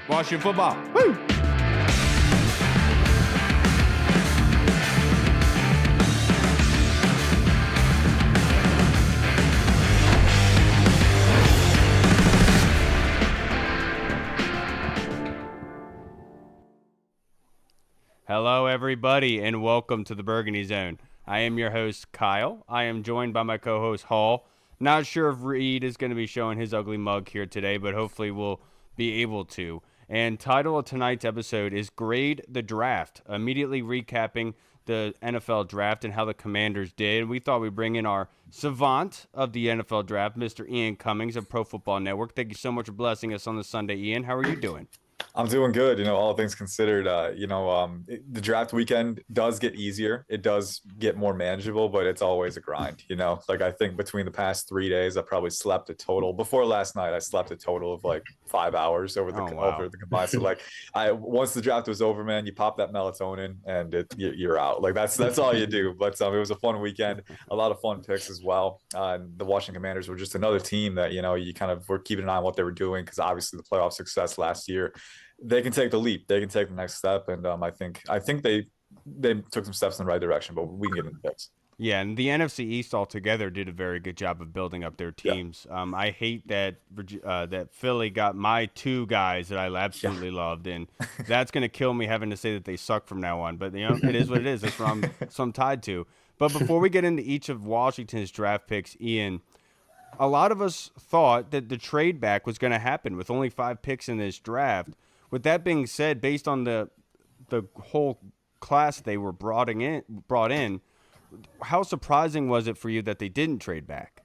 Washington football. Woo! Hello, everybody, and welcome to the Burgundy Zone. I am your host, Kyle. I am joined by my co-host, Hall. Not sure if Reed is going to be showing his ugly mug here today, but hopefully we'll be able to. And title of tonight's episode is Grade the Draft, immediately recapping the NFL Draft and how the Commanders did. We thought we'd bring in our savant of the NFL Draft, Mr. Ian Cummings of Pro Football Network. Thank you so much for blessing us on the Sunday, Ian. How are you doing? I'm doing good. All things considered, the draft weekend does get easier. It does get more manageable, but it's always a grind, Like I think between the past 3 days, I probably slept a total before last night. I slept a total of like 5 hours over the combined. So once the draft was over, man, you pop that melatonin and you're out. Like that's all you do. But it was a fun weekend, a lot of fun picks as well. The Washington Commanders were just another team that, you kind of were keeping an eye on what they were doing because obviously the playoff success last year. They can take the leap. They can take the next step, and I think they took some steps in the right direction. But we can get into picks. Yeah, and the NFC East altogether did a very good job of building up their teams. Yeah. I hate that that Philly got my two guys that I absolutely loved, and that's going to kill me having to say that they suck from now on. But it is what it is. That's what I'm tied to. But before we get into each of Washington's draft picks, Ian, a lot of us thought that the trade back was going to happen with only 5 picks in this draft. With that being said, based on the whole class they were brought in, how surprising was it for you that they didn't trade back?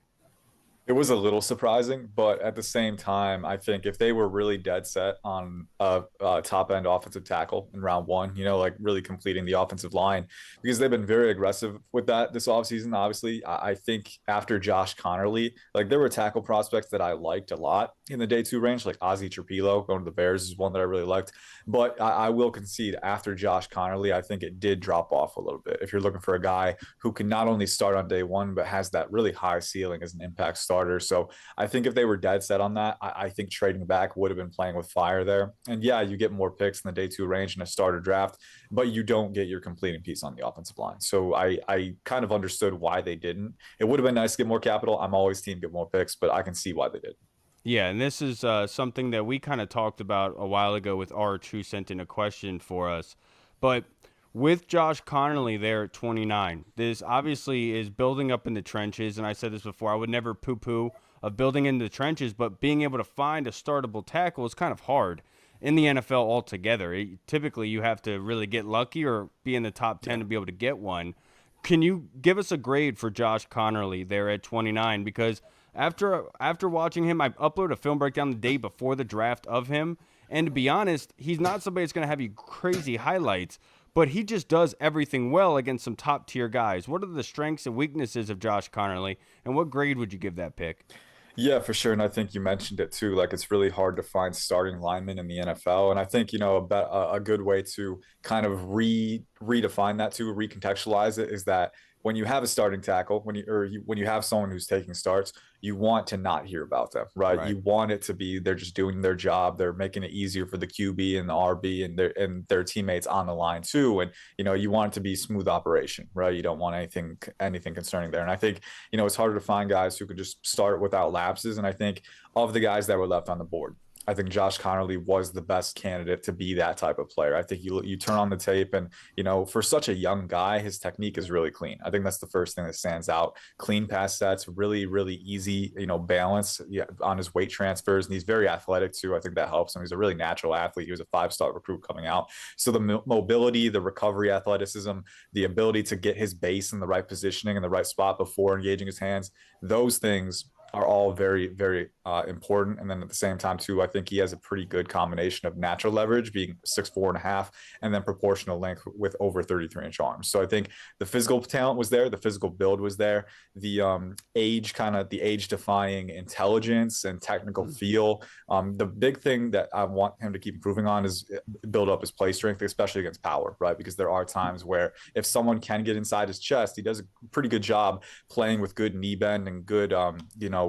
It was a little surprising, but at the same time, I think if they were really dead set on a top end offensive tackle in round 1, like really completing the offensive line, because they've been very aggressive with that this offseason. Obviously, I think after Josh Conerly, like there were tackle prospects that I liked a lot in the day 2 range, like Ozzie Trapilo going to the Bears is one that I really liked. But I will concede after Josh Conerly, I think it did drop off a little bit. If you're looking for a guy who can not only start on day 1, but has that really high ceiling as an impact starter. So I think if they were dead set on that, I think trading back would have been playing with fire there. And yeah, you get more picks in the day 2 range in a starter draft, but you don't get your completing piece on the offensive line. So I kind of understood why they didn't. It would have been nice to get more capital. I'm always team get more picks, but I can see why they did. Yeah, and this is something that we kind of talked about a while ago with Arch, who sent in a question for us. But with Josh Conerly there at 29, this obviously is building up in the trenches. And I said this before, I would never poo-poo of building in the trenches, but being able to find a startable tackle is kind of hard in the NFL altogether. Typically, you have to really get lucky or be in the top 10 to be able to get one. Can you give us a grade for Josh Conerly there at 29? Because after watching him, I uploaded a film breakdown the day before the draft of him. And to be honest, he's not somebody that's going to have you crazy highlights, but he just does everything well against some top-tier guys. What are the strengths and weaknesses of Josh Conerly, and what grade would you give that pick? Yeah, for sure. And I think you mentioned it too. Like it's really hard to find starting linemen in the NFL. And I think, a good way to kind of redefine that to recontextualize it is that when you have a starting tackle, when you have someone who's taking starts, you want to not hear about them, right? You want it to be they're just doing their job. They're making it easier for the QB and the RB and their teammates on the line too. And you want it to be smooth operation, right? You don't want anything concerning there. And I think it's harder to find guys who can just start without lapses. And I think of the guys that were left on the board, I think Josh Conerly was the best candidate to be that type of player. I think you turn on the tape and, for such a young guy, his technique is really clean. I think that's the first thing that stands out. Clean pass sets, really, really easy, balance on his weight transfers. And he's very athletic too. I think that helps him. He's a really natural athlete. He was a 5-star recruit coming out. So the mobility, the recovery athleticism, the ability to get his base in the right positioning in the right spot before engaging his hands, those things are all very, very important. And then at the same time, too, I think he has a pretty good combination of natural leverage, being 6'4.5", and then proportional length with over 33-inch arms. So I think the physical talent was there, the physical build was there, the age-defying intelligence and technical feel. The big thing that I want him to keep improving on is build up his play strength, especially against power, right? Because there are times where if someone can get inside his chest, he does a pretty good job playing with good knee bend and good,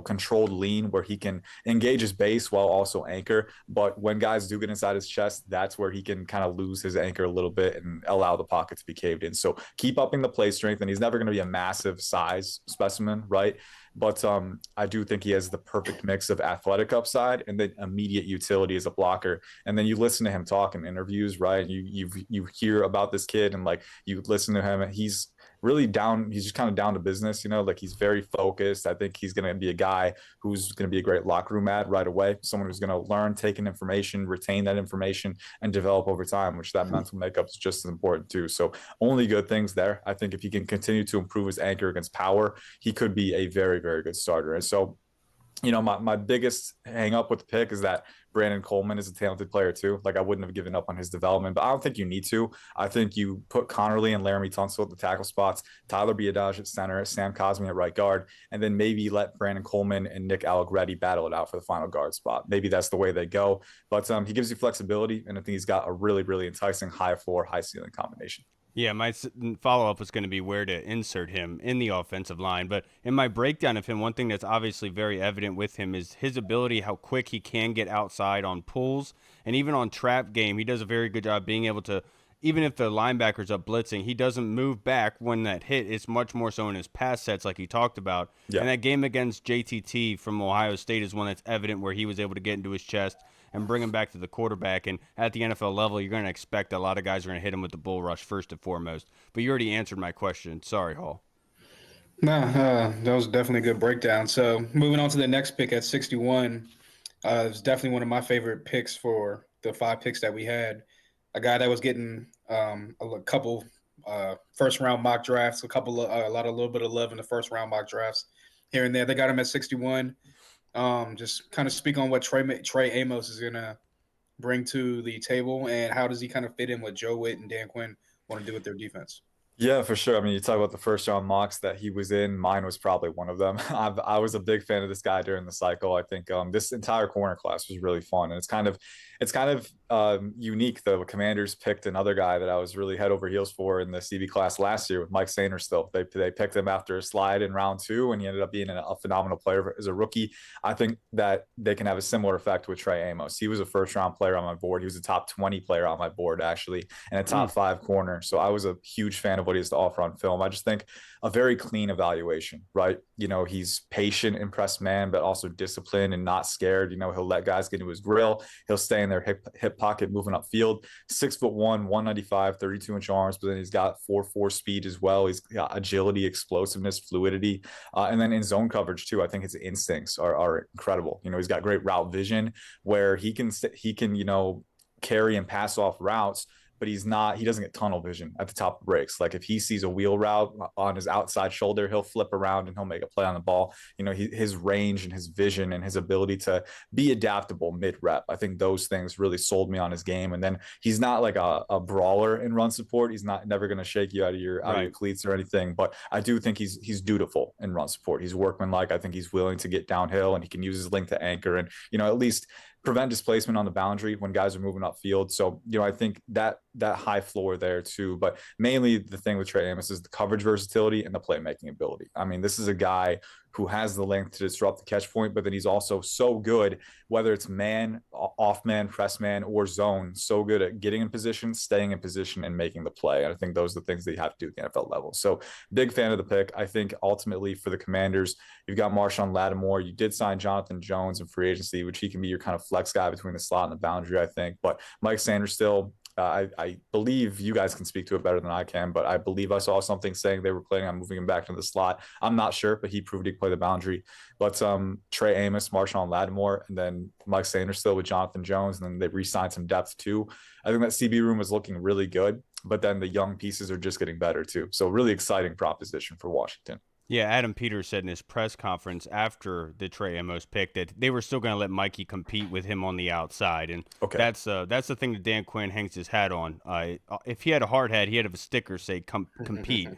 controlled lean where he can engage his base while also anchor. But when guys do get inside his chest, that's where he can kind of lose his anchor a little bit and allow the pocket to be caved in. So keep upping the play strength, and he's never going to be a massive size specimen, right? But I do think he has the perfect mix of athletic upside and then immediate utility as a blocker. And then you listen to him talk in interviews, right? You hear about this kid, and like you listen to him, and he's really down. He's just kind of down to business, like he's very focused. I think he's going to be a guy who's going to be a great locker room ad right away. Someone who's going to learn, take in information, retain that information, and develop over time, which that mental makeup is just as important too. So only good things there. I think if he can continue to improve his anchor against power, he could be a very, very good starter. And so my biggest hang up with the pick is that Brandon Coleman is a talented player too. Like I wouldn't have given up on his development, but I don't think you need to. I think you put Conerly and Laramie Tunsil at the tackle spots, Tyler Biadasz at center, Sam Cosmi at right guard, and then maybe let Brandon Coleman and Nick Allegretti battle it out for the final guard spot. Maybe that's the way they go. But he gives you flexibility, and I think he's got a really, really enticing high floor, high ceiling combination. Yeah, my follow-up was going to be where to insert him in the offensive line. But in my breakdown of him, one thing that's obviously very evident with him is his ability, how quick he can get outside on pulls. And even on trap game, he does a very good job being able to, even if the linebacker's up blitzing, he doesn't move back when that hit. It's much more so in his pass sets like he talked about. Yeah. And that game against JTT from Ohio State is one that's evident where he was able to get into his chest and bring him back to the quarterback. And at the NFL level, you're going to expect a lot of guys are going to hit him with the bull rush first and foremost. But you already answered my question. Sorry, Hall. No, that was definitely a good breakdown. So moving on to the next pick at 61, it's definitely one of my favorite picks for the 5 picks that we had. A guy that was getting a couple first-round mock drafts, a little bit of love in the first-round mock drafts here and there. They got him at 61. Just kind of speak on what Trey Amos is going to bring to the table, and how does he kind of fit in what Joe Witt and Dan Quinn want to do with their defense? Yeah, for sure. I mean, you talk about the first round mocks that he was in. Mine was probably one of them. I was a big fan of this guy during the cycle. I think this entire corner class was really fun, and it's kind of unique. The Commanders picked another guy that I was really head over heels for in the CB class last year with Mike Sainristil. They picked him after a slide in round 2, and he ended up being a phenomenal player as a rookie. I think that they can have a similar effect with Trey Amos. He was a first round player on my board. He was a top 20 player on my board actually, and a top 5 corner. So I was a huge fan of what he has to offer on film. I just think a very clean evaluation, right? He's patient, impressed man, but also disciplined and not scared. He'll let guys get into his grill. He'll stay in their hip pocket moving upfield. 6'1", 195, 32-inch arms, but then he's got 4.4 speed as well. He's got agility, explosiveness, fluidity, and then in zone coverage too. I think his instincts are incredible. He's got great route vision where he can carry and pass off routes, but he doesn't get tunnel vision at the top of breaks. Like if he sees a wheel route on his outside shoulder, he'll flip around and he'll make a play on the ball. His range and his vision and his ability to be adaptable mid-rep. I think those things really sold me on his game. And then he's not like a brawler in run support. He's never going to shake you out of your cleats or anything. But I do think he's dutiful in run support. He's workmanlike. I think he's willing to get downhill, and he can use his length to anchor and, at least prevent displacement on the boundary when guys are moving upfield. So, I think that high floor there too, but mainly the thing with Trey Amos is the coverage versatility and the playmaking ability. I mean, this is a guy who has the length to disrupt the catch point, but then he's also so good, whether it's man, off man, press man, or zone, so good at getting in position, staying in position, and making the play. And I think those are the things that you have to do at the NFL level. So big fan of the pick. I think ultimately for the Commanders, you've got Marshawn Lattimore. You did sign Jonathan Jones in free agency, which he can be your kind of flex guy between the slot and the boundary, I think. But Mike Sainristil, I believe you guys can speak to it better than I can, but I believe I saw something saying they were planning on moving him back to the slot. I'm not sure, but he proved he could play the boundary. But Trey Amos, Marshawn Lattimore, and then Mike Sainristil with Jonathan Jones, and then they re-signed some depth too. I think that CB room was looking really good, but then the young pieces are just getting better too. So really exciting proposition for Washington. Yeah, Adam Peters said in his press conference after the Trey Amos pick that they were still going to let Mikey compete with him on the outside, and that's the thing that Dan Quinn hangs his hat on. If he had a hard hat, he'd have a sticker say compete.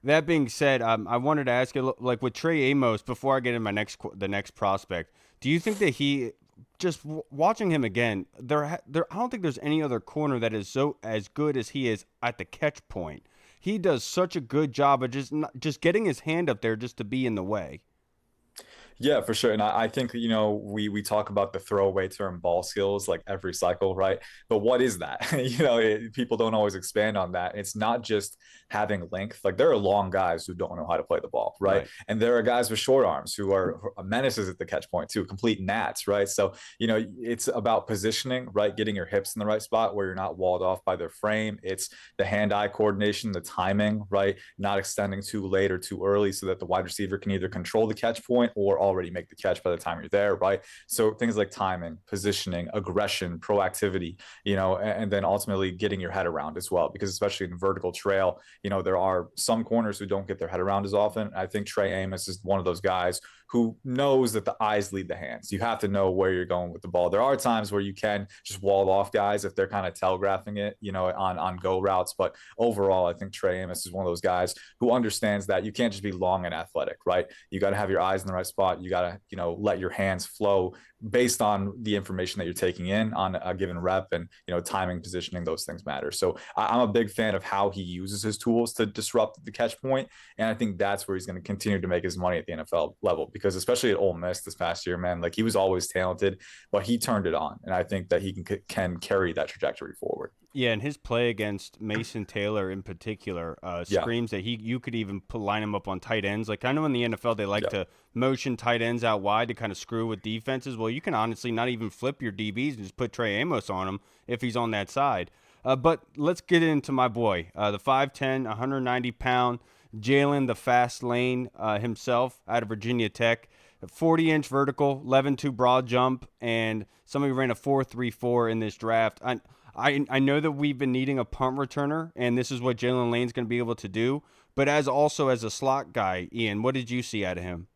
That being said, I wanted to ask you, like with Trey Amos, before I get in the next prospect, do you think that he just watching him again? I don't think there's any other corner that is so as good as he is at the catch point. He does such a good job of just getting his hand up there just to be in the way. Yeah, for sure. And I think, we talk about the throwaway term ball skills like every cycle, right? But what is that? People don't always expand on that. It's not just having length. Like there are long guys who don't know how to play the ball, right? Right. And there are guys with short arms who are menaces at the catch point too, complete gnats, right? So, it's about positioning, right? Getting your hips in the right spot where you're not walled off by their frame. It's the hand-eye coordination, the timing, right? Not extending too late or too early so that the wide receiver can either control the catch point or already make the catch by the time you're there, right? So things like timing, positioning, aggression, proactivity, and then ultimately getting your head around as well. Because especially in vertical trail, there are some corners who don't get their head around as often. I think Trey Amos is one of those guys who knows that the eyes lead the hands. You have to know where you're going with the ball. There are times where you can just wall off guys if they're kind of telegraphing it, on go routes. But overall, I think Trey Amos is one of those guys who understands that you can't just be long and athletic, right? You got to have your eyes in the right spot. You got to, let your hands flow based on the information that you're taking in on a given rep, and timing, positioning, those things matter. So I'm a big fan of how he uses his tools to disrupt the catch point, and I think that's where he's going to continue to make his money at the NFL level, because especially at Ole Miss this past year, man, like he was always talented, but he turned it on, and I think that he can carry that trajectory forward. Yeah, and his play against Mason Taylor in particular Yeah, screams that you could even line him up on tight ends. Like I know in the NFL they like yeah. to motion tight ends out wide to kind of screw with defenses. Well, you can honestly not even flip your DBs and just put Trey Amos on him if he's on that side. But let's get into my boy, the 5'10", 190-pound Jaylen the Fast Lane himself out of Virginia Tech. 40-inch vertical, 11.2 broad jump, and somebody ran a 4.34 in this draft. I know that we've been needing a punt returner, and this is what Jaylen Lane's going to be able to do. But as a slot guy, Ian, what did you see out of him?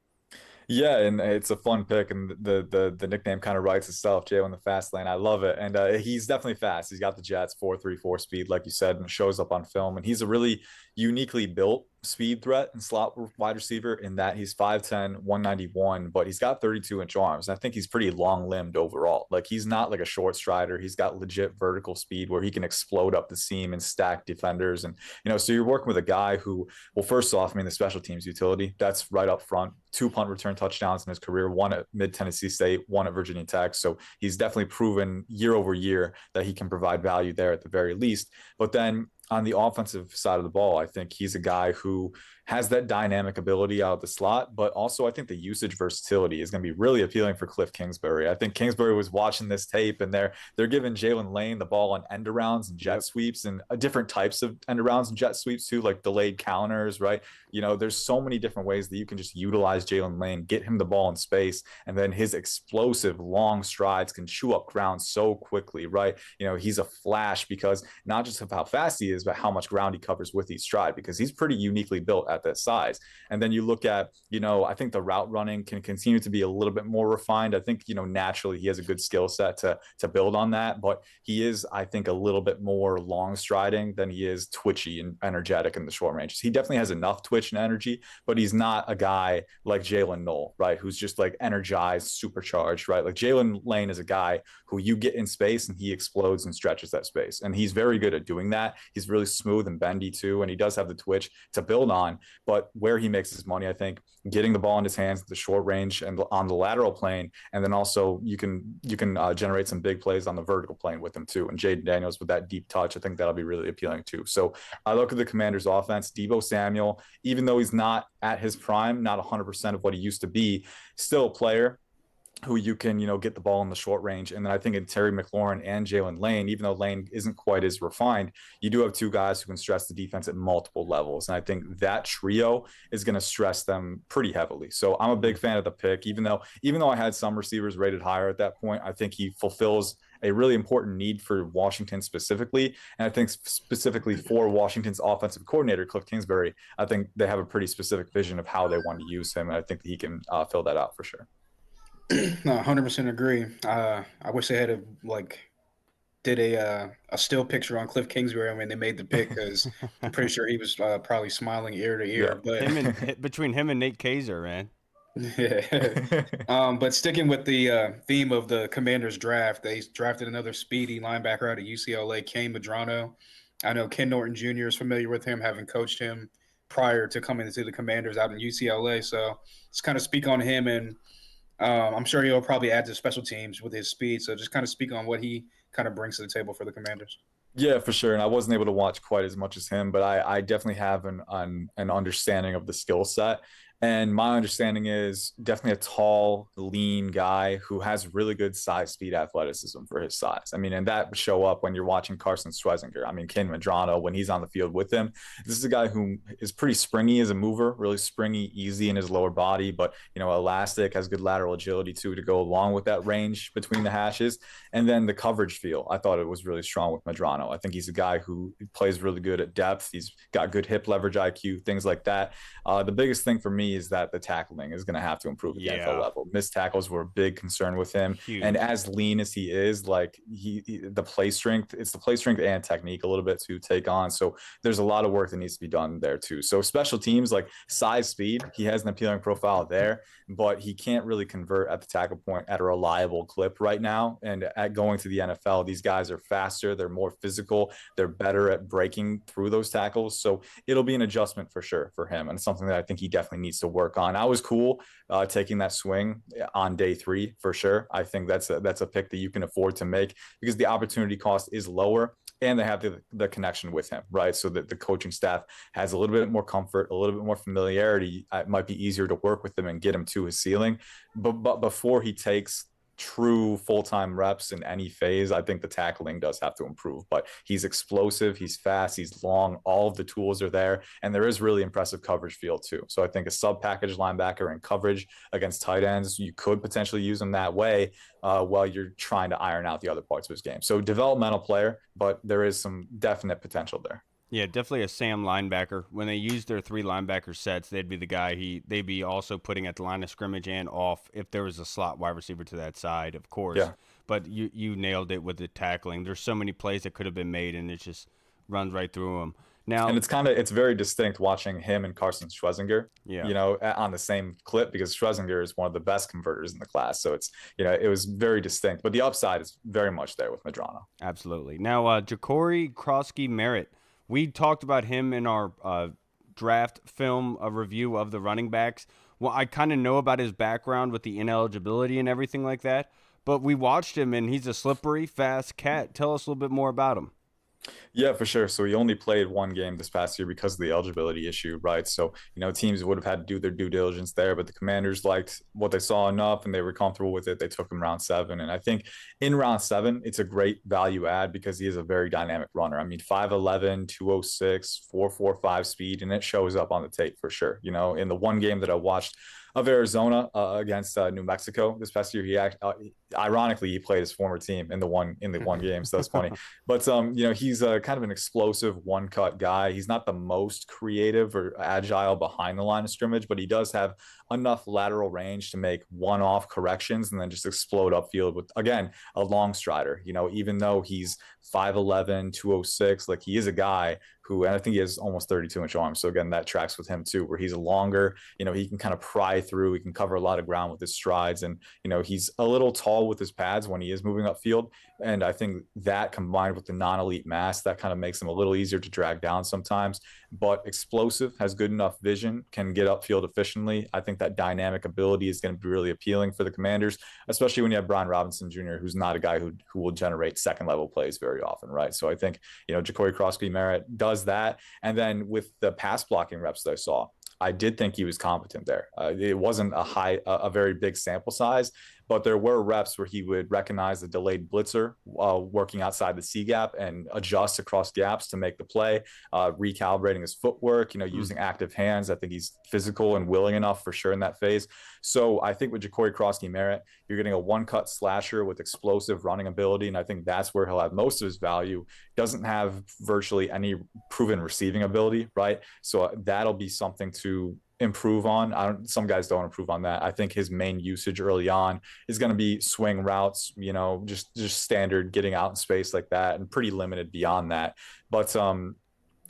Yeah, and it's a fun pick, and the nickname kind of writes itself, Jay on the fast lane. I love it, and he's definitely fast. He's got the Jets 4.34 speed, like you said, and it shows up on film. And he's a really uniquely built speed threat and slot wide receiver in that he's 5'10", 191, but he's got 32-inch arms. And I think he's pretty long limbed overall. Like he's not like a short strider. He's got legit vertical speed where he can explode up the seam and stack defenders. And so you're working with a guy who, well, first off, I mean, the special teams utility, that's right up front. 2 punt return touchdowns in his career, one at Mid Tennessee State, one at Virginia Tech. So he's definitely proven year over year that he can provide value there at the very least. But then on the offensive side of the ball, I think he's a guy who has that dynamic ability out of the slot, but also I think the usage versatility is going to be really appealing for Cliff Kingsbury. I think Kingsbury was watching this tape, and they're giving Jaylen Lane the ball on end arounds and jet sweeps, and different types of end arounds and jet sweeps too, like delayed counters, right? There's so many different ways that you can just utilize Jaylen Lane, get him the ball in space, and then his explosive long strides can chew up ground so quickly, right? He's a flash because not just of how fast he is, but how much ground he covers with each stride, because he's pretty uniquely built at that size. And then you look at, I think the route running can continue to be a little bit more refined. I think, naturally he has a good skill set to build on that, but he is, I think, a little bit more long striding than he is twitchy and energetic in the short ranges. He definitely has enough twitch and energy, but he's not a guy like Jalen Knoll, right? Who's just like energized, supercharged, right? Like Jaylen Lane is a guy who you get in space and he explodes and stretches that space. And he's very good at doing that. He's really smooth and bendy too. And he does have the twitch to build on. But where he makes his money, I think, getting the ball in his hands at the short range and on the lateral plane. And then also you can generate some big plays on the vertical plane with him too. And Jaden Daniels with that deep touch, I think that'll be really appealing too. So I look at the Commanders offense. Deebo Samuel, even though he's not at his prime, not 100% of what he used to be, still a player who you can, get the ball in the short range. And then I think in Terry McLaurin and Jaylen Lane, even though Lane isn't quite as refined, you do have two guys who can stress the defense at multiple levels. And I think that trio is going to stress them pretty heavily. So I'm a big fan of the pick, even though I had some receivers rated higher at that point. I think he fulfills a really important need for Washington specifically. And I think specifically for Washington's offensive coordinator, Cliff Kingsbury, I think they have a pretty specific vision of how they want to use him. And I think that he can fill that out for sure. No, 100% agree. I wish they had did a still picture on Cliff Kingsbury when they made the pick, because I'm pretty sure he was probably smiling ear to Yeah. ear. But Between him and Nate Kaiser, man. yeah. But sticking with the theme of the Commanders draft, they drafted another speedy linebacker out of UCLA, Keanu Maddrono. I know Ken Norton Jr. is familiar with him, having coached him prior to coming into the Commanders out in UCLA. So let's kind of speak on him and I'm sure he'll probably add to special teams with his speed. So just kind of speak on what he kind of brings to the table for the Commanders. Yeah, for sure. And I wasn't able to watch quite as much as him, but I definitely have an understanding of the skill set. And my understanding is definitely a tall, lean guy who has really good size, speed, athleticism for his size. I mean, and that show up when you're watching Carson Schwezinger. I mean, Keanu Maddrono, when he's on the field with him, this is a guy who is pretty springy as a mover, really springy, easy in his lower body, but, elastic, has good lateral agility too to go along with that range between the hashes. And then the coverage feel, I thought it was really strong with Maddrono. I think he's a guy who plays really good at depth. He's got good hip leverage IQ, things like that. The biggest thing for me is that the tackling is going to have to improve at the NFL level. Missed tackles were a big concern with him. Huge. And as lean as he is, like the play strength, it's the play strength and technique a little bit to take on. So there's a lot of work that needs to be done there too. So special teams, like size, speed, he has an appealing profile there, but he can't really convert at the tackle point at a reliable clip right now. And at going to the NFL, these guys are faster, they're more physical, they're better at breaking through those tackles. So it'll be an adjustment for sure for him, and it's something that I think he definitely needs to work on. I was cool taking that swing on day 3 for sure. I think that's a pick that you can afford to make because the opportunity cost is lower and they have the connection with him, right? So that the coaching staff has a little bit more comfort, a little bit more familiarity. It might be easier to work with him and get him to his ceiling. But before he takes true full-time reps in any phase, I think the tackling does have to improve. But he's explosive, he's fast, he's long, all of the tools are there, and there is really impressive coverage field too. So I think a sub-package linebacker in coverage against tight ends, you could potentially use him that way while you're trying to iron out the other parts of his game. So developmental player, but there is some definite potential there. Yeah, definitely a Sam linebacker. When they use their 3 linebacker sets, they'd be the guy they'd be also putting at the line of scrimmage and off if there was a slot wide receiver to that side, of course. Yeah. But you nailed it with the tackling. There's so many plays that could have been made, and it just runs right through them. Now, and it's very distinct watching him and Carson Schwezinger, on the same clip, because Schwezinger is one of the best converters in the class. So it was very distinct, but the upside is very much there with Maddrono. Absolutely. Now, Jaci Crosky-Merritt. We talked about him in our draft film review of the running backs. Well, I kind of know about his background with the ineligibility and everything like that, but we watched him, and he's a slippery, fast cat. Tell us a little bit more about him. Yeah, for sure. So he only played one game this past year because of the eligibility issue, right? So, teams would have had to do their due diligence there, but the Commanders liked what they saw enough and they were comfortable with it. They took him round 7. And I think in round 7, it's a great value add because he is a very dynamic runner. I mean, 5'11", 206, 4.45 speed, and it shows up on the tape for sure. In the one game that I watched of Arizona against New Mexico this past year, ironically he played his former team in the one game, so that's funny. But he's kind of an explosive one-cut guy. He's not the most creative or agile behind the line of scrimmage, but he does have enough lateral range to make one-off corrections and then just explode upfield with, again, a long strider. Even though he's 5'11", 206, like he is a guy who, and I think he has almost 32-inch arms. So again, that tracks with him too, where he's longer, he can kind of pry through, he can cover a lot of ground with his strides. And, he's a little tall with his pads when he is moving upfield. And I think that combined with the non-elite mass, that kind of makes him a little easier to drag down sometimes, but explosive, has good enough vision, can get upfield efficiently. I think that dynamic ability is going to be really appealing for the Commanders, especially when you have Brian Robinson Jr., who's not a guy who will generate second level plays very often, right? So I think, Jaci Crosky-Merritt does that. And then with the pass blocking reps that I saw, I did think he was competent there. It wasn't a very big sample size, but there were reps where he would recognize the delayed blitzer working outside the C gap and adjust across gaps to make the play, recalibrating his footwork, using active hands. I think he's physical and willing enough for sure in that phase. So I think with Jaci Crosky-Merritt, you're getting a one-cut slasher with explosive running ability, and I think that's where he'll have most of his value. Doesn't have virtually any proven receiving ability, right? So that'll be something to improve on. Some guys don't improve on that. I think his main usage early on is going to be swing routes, just standard getting out in space like that, and pretty limited beyond that. But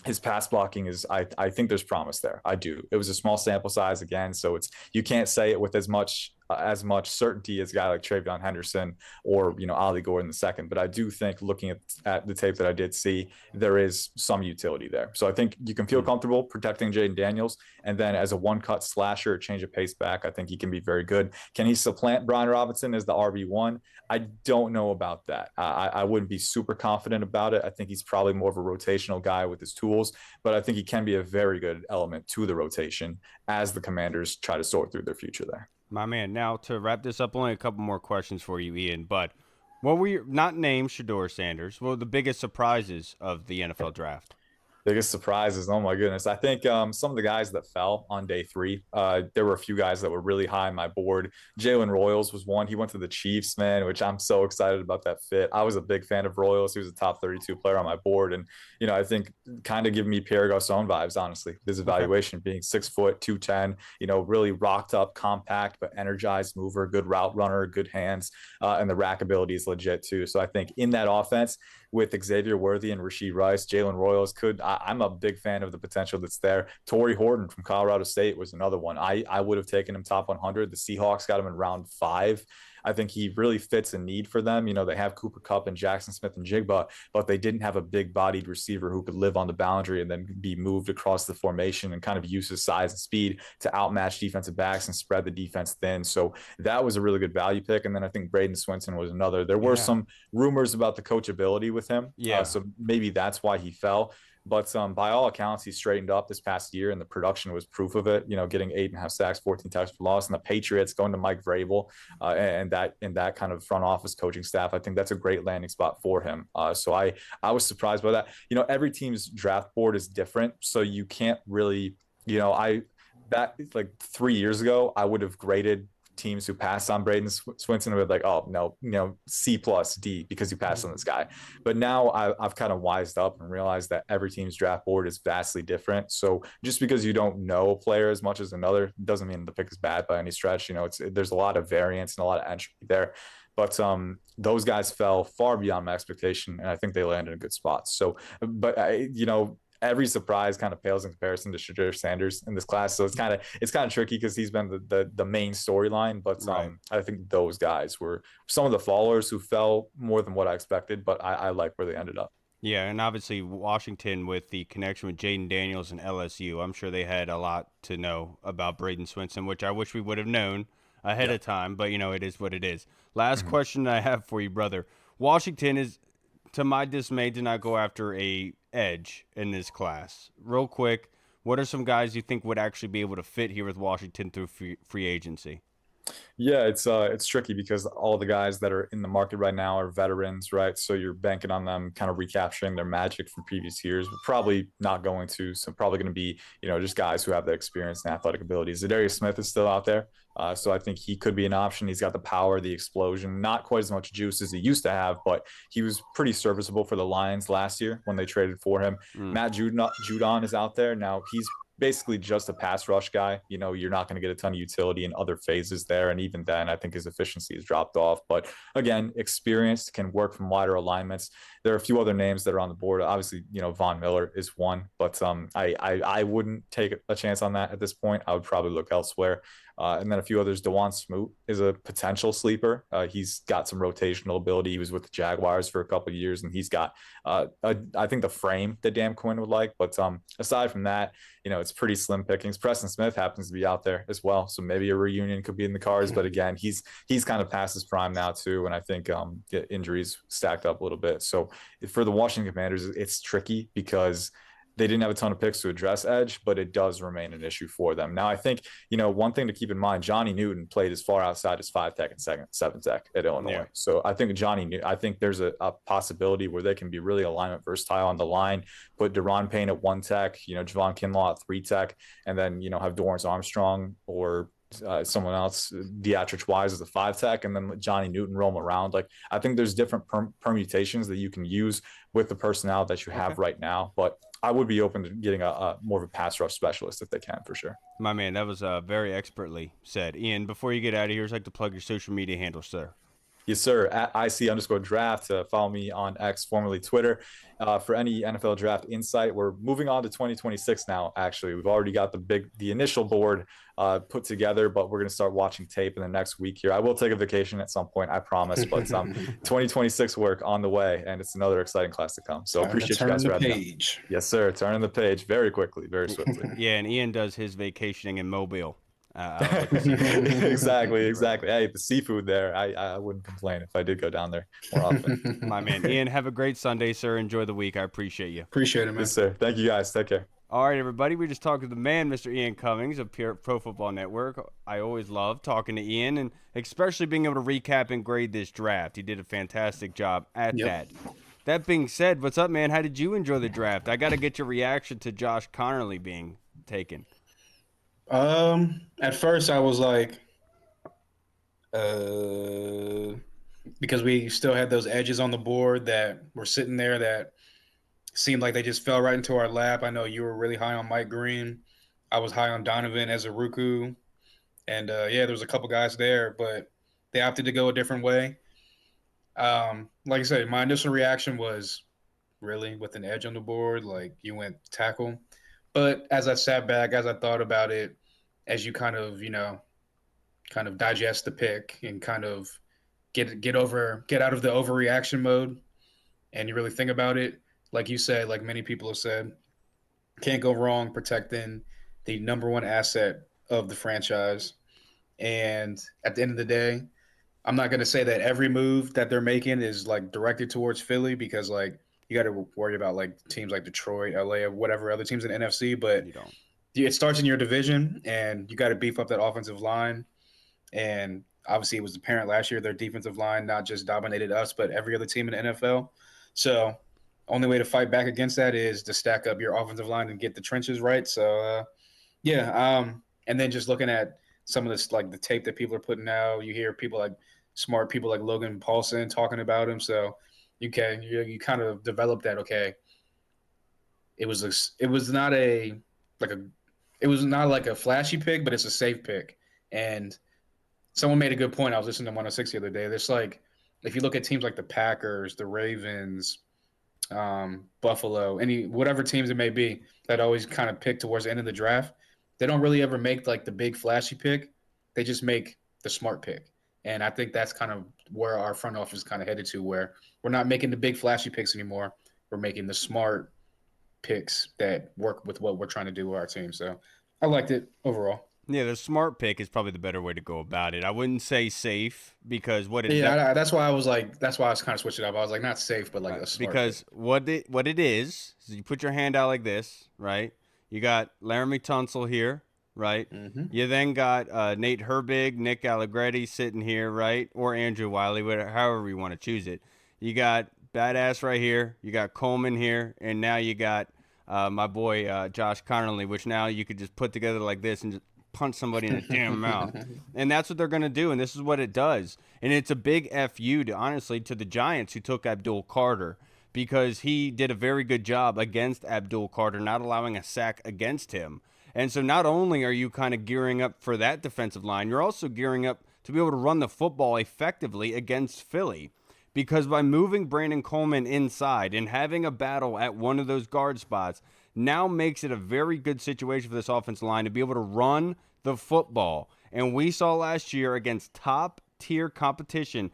his pass blocking is, I think there's promise there. I do. It was a small sample size again, so you can't say it with as much as much certainty as a guy like Travion Henderson or, Ollie Gordon II. But I do think looking at the tape that I did see, there is some utility there. So I think you can feel comfortable protecting Jaden Daniels. And then as a one-cut slasher, change of pace back, I think he can be very good. Can he supplant Brian Robinson as the RB1? I don't know about that. I wouldn't be super confident about it. I think he's probably more of a rotational guy with his tools, but I think he can be a very good element to the rotation as the Commanders try to sort through their future there. My man. Now, to wrap this up, only a couple more questions for you, Ian. But what were your, not named Shedeur Sanders, what were the biggest surprises of the NFL draft? Biggest surprises, oh my goodness. I think some of the guys that fell on day 3, there were a few guys that were really high on my board. Jalen Royals was one. He went to the Chiefs, man, which I'm so excited about that fit. I was a big fan of Royals. He was a top 32 player on my board. And, I think kind of give me Pierre Garçon vibes, honestly. His evaluation being 6 foot, 210, really rocked up, compact, but energized mover, good route runner, good hands, and the rack ability is legit too. So I think in that offense, with Xavier Worthy and Rashee Rice, Jalen Royals I'm a big fan of the potential that's there. Torrey Horton from Colorado State was another one. I would have taken him top 100. The Seahawks got him in round 5. I think he really fits a need for them. They have Cooper Kupp and Jackson Smith and Jigba, but they didn't have a big-bodied receiver who could live on the boundary and then be moved across the formation and kind of use his size and speed to outmatch defensive backs and spread the defense thin. So that was a really good value pick. And then I think Braden Swinson was another. There were some rumors about the coachability with him. So maybe that's why he fell. But by all accounts, he straightened up this past year, and the production was proof of it. Getting 8.5 sacks, 14 tackles for loss, and the Patriots going to Mike Vrabel and that kind of front office coaching staff. I think that's a great landing spot for him. So I was surprised by that. Every team's draft board is different, so you can't really, that like 3 years ago, I would have graded teams who passed on Braden Swinson with like, oh no, C plus D because you passed on this guy. But now I've kind of wised up and realized that every team's draft board is vastly different. So just because you don't know a player as much as another doesn't mean the pick is bad by any stretch. There's a lot of variance and a lot of entry there. But those guys fell far beyond my expectation, and I think they landed in good spots. So, but every surprise kind of pales in comparison to Shedeur Sanders in this class. So it's kind of tricky because he's been the main storyline. But I think those guys were some of the fallers who fell more than what I expected, but I like where they ended up. Yeah, and obviously Washington with the connection with Jaden Daniels and LSU, I'm sure they had a lot to know about Braden Swinson, which I wish we would have known ahead of time, but it is what it is. Last question I have for you, brother. Washington is, to my dismay, did not go after a edge in this class. Real quick, what are some guys you think would actually be able to fit here with Washington through free agency? Yeah, it's tricky because all the guys that are in the market right now are veterans, right? So you're banking on them kind of recapturing their magic from previous years, but probably not going to. So probably going to be, just guys who have the experience and athletic abilities. Zadarius Smith is still out there. So I think he could be an option. He's got the power, the explosion, not quite as much juice as he used to have, but he was pretty serviceable for the Lions last year when they traded for him. Matt Judon is out there. Now he's basically just a pass rush guy. You're not going to get a ton of utility in other phases there. And even then, I think his efficiency has dropped off. But again, experienced, can work from wider alignments. There are a few other names that are on the board. Obviously, Von Miller is one, but I wouldn't take a chance on that at this point. I would probably look elsewhere. And then a few others. Dewan Smoot is a potential sleeper. He's got some rotational ability. He was with the Jaguars for a couple of years, and he's got, I think, the frame that Dan Quinn would like. But aside from that, it's pretty slim pickings. Preston Smith happens to be out there as well, so maybe a reunion could be in the cards. But again, he's kind of past his prime now too, and I think injuries stacked up a little bit. So for the Washington Commanders, it's tricky because they didn't have a ton of picks to address edge, but it does remain an issue for them. Now, I think, one thing to keep in mind, Johnny Newton played as far outside as 5 tech and 7 tech at Illinois. Yeah. So I think I think there's a possibility where they can be really alignment versatile on the line, put Deron Payne at 1 tech, Javon Kinlaw at 3 tech, and then, have Dorrance Armstrong or someone else, Dietrich Wise as a 5 tech, and then let Johnny Newton roam around. Like, I think there's different permutations that you can use with the personnel that you have right now, but I would be open to getting a more of a pass rush specialist if they can, for sure. My man, that was very expertly said. Ian, before you get out of here, I'd like to plug your social media handles, sir. Yes, sir. At IC_draft. Follow me on X, formerly Twitter, for any NFL draft insight. We're moving on to 2026 now. Actually, we've already got the initial board put together, but we're going to start watching tape in the next week here. I will take a vacation at some point, I promise. But 2026 work on the way, and it's another exciting class to come. So appreciate you guys the for having me. page. Yes, sir. Turning the page very quickly, very swiftly. Yeah, and Ian does his vacationing in Mobile. Exactly. Hey, the seafood there. I wouldn't complain if I did go down there more often. My man, Ian, have a great Sunday, sir. Enjoy the week. I appreciate you. Appreciate it, man. Yes, sir. Thank you, guys. Take care. All right, everybody. We just talked to the man, Mr. Ian Cummings of Pro Football Network. I always love talking to Ian, and especially being able to recap and grade this draft. He did a fantastic job at that. That being said, what's up, man? How did you enjoy the draft? I got to get your reaction to Josh Conerly being taken. At first I was like, because we still had those edges on the board that were sitting there that seemed like they just fell right into our lap. I know you were really high on Mike Green. I was high on Donovan Ezeruku. And there was a couple guys there, but they opted to go a different way. Like I said, my initial reaction was really with an edge on the board, like you went tackle. But as I sat back, as I thought about it, as you kind of digest the pick and kind of get out of the overreaction mode, and you really think about it, like you said, like many people have said, can't go wrong protecting the number one asset of the franchise. And at the end of the day, I'm not going to say that every move that they're making is like directed towards Philly, because like you got to worry about like teams like Detroit, LA, or whatever other teams in the NFC. But You don't. it starts in your division, and you got to beef up that offensive line. And obviously, it was apparent last year their defensive line not just dominated us, but every other team in the NFL. So, only way to fight back against that is to stack up your offensive line and get the trenches right. So, and then just looking at some of this, like the tape that people are putting out, you hear people like smart people like Logan Paulson talking about him. So, you kind of develop that. Okay, it was not like a flashy pick, but it's a safe pick. And someone made a good point. I was listening to 106 the other day. There's like, if you look at teams like the Packers, the Ravens, Buffalo, whatever teams it may be that always kind of pick towards the end of the draft, they don't really ever make like the big flashy pick. They just make the smart pick. And I think that's kind of where our front office is kind of headed to, where we're not making the big flashy picks anymore. We're making the smart picks that work with what we're trying to do with our team. So I liked it overall. Yeah, the smart pick is probably the better way to go about it. I wouldn't say safe, because That's why I was kind of switching up. I was like, not safe, but like a smart because pick. what it is you put your hand out like this, right? You got Laramie Tunsil here, right? Mm-hmm. You then got Nate Herbig, Nick Allegretti sitting here, right? Or Andrew Wiley, whatever, however you want to choose it. You got Badass right here. You got Coleman here, and now you got my boy Josh Conerly, which now you could just put together like this and just punch somebody in the damn mouth. And that's what they're going to do, and this is what it does. And it's a big FU, honestly, to the Giants who took Abdul Carter, because he did a very good job against Abdul Carter, not allowing a sack against him. And so not only are you kind of gearing up for that defensive line, you're also gearing up to be able to run the football effectively against Philly. Because by moving Brandon Coleman inside and having a battle at one of those guard spots now makes it a very good situation for this offensive line to be able to run the football. And we saw last year against top-tier competition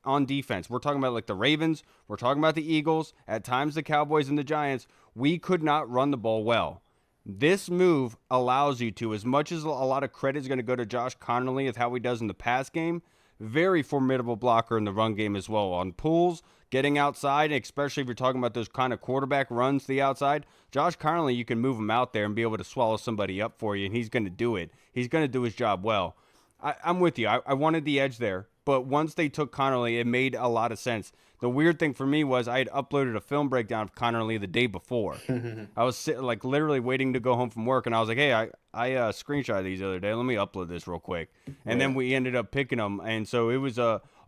on defense. We're talking about like the Ravens. We're talking about the Eagles. At times the Cowboys and the Giants. We could not run the ball well. This move allows you to, as much as a lot of credit is going to go to Josh Conerly with how he does in the pass game, very formidable blocker in the run game as well. On pulls, getting outside, especially if you're talking about those kind of quarterback runs to the outside, Josh Conerly, you can move him out there and be able to swallow somebody up for you, and he's going to do it. He's going to do his job well. I'm with you. I wanted the edge there, but once they took Conerly, it made a lot of sense. The weird thing for me was I had uploaded a film breakdown of Conerly the day before. I was like literally waiting to go home from work, and I was like, hey, I screenshot these the other day. Let me upload this real quick. And then we ended up picking them, and so it was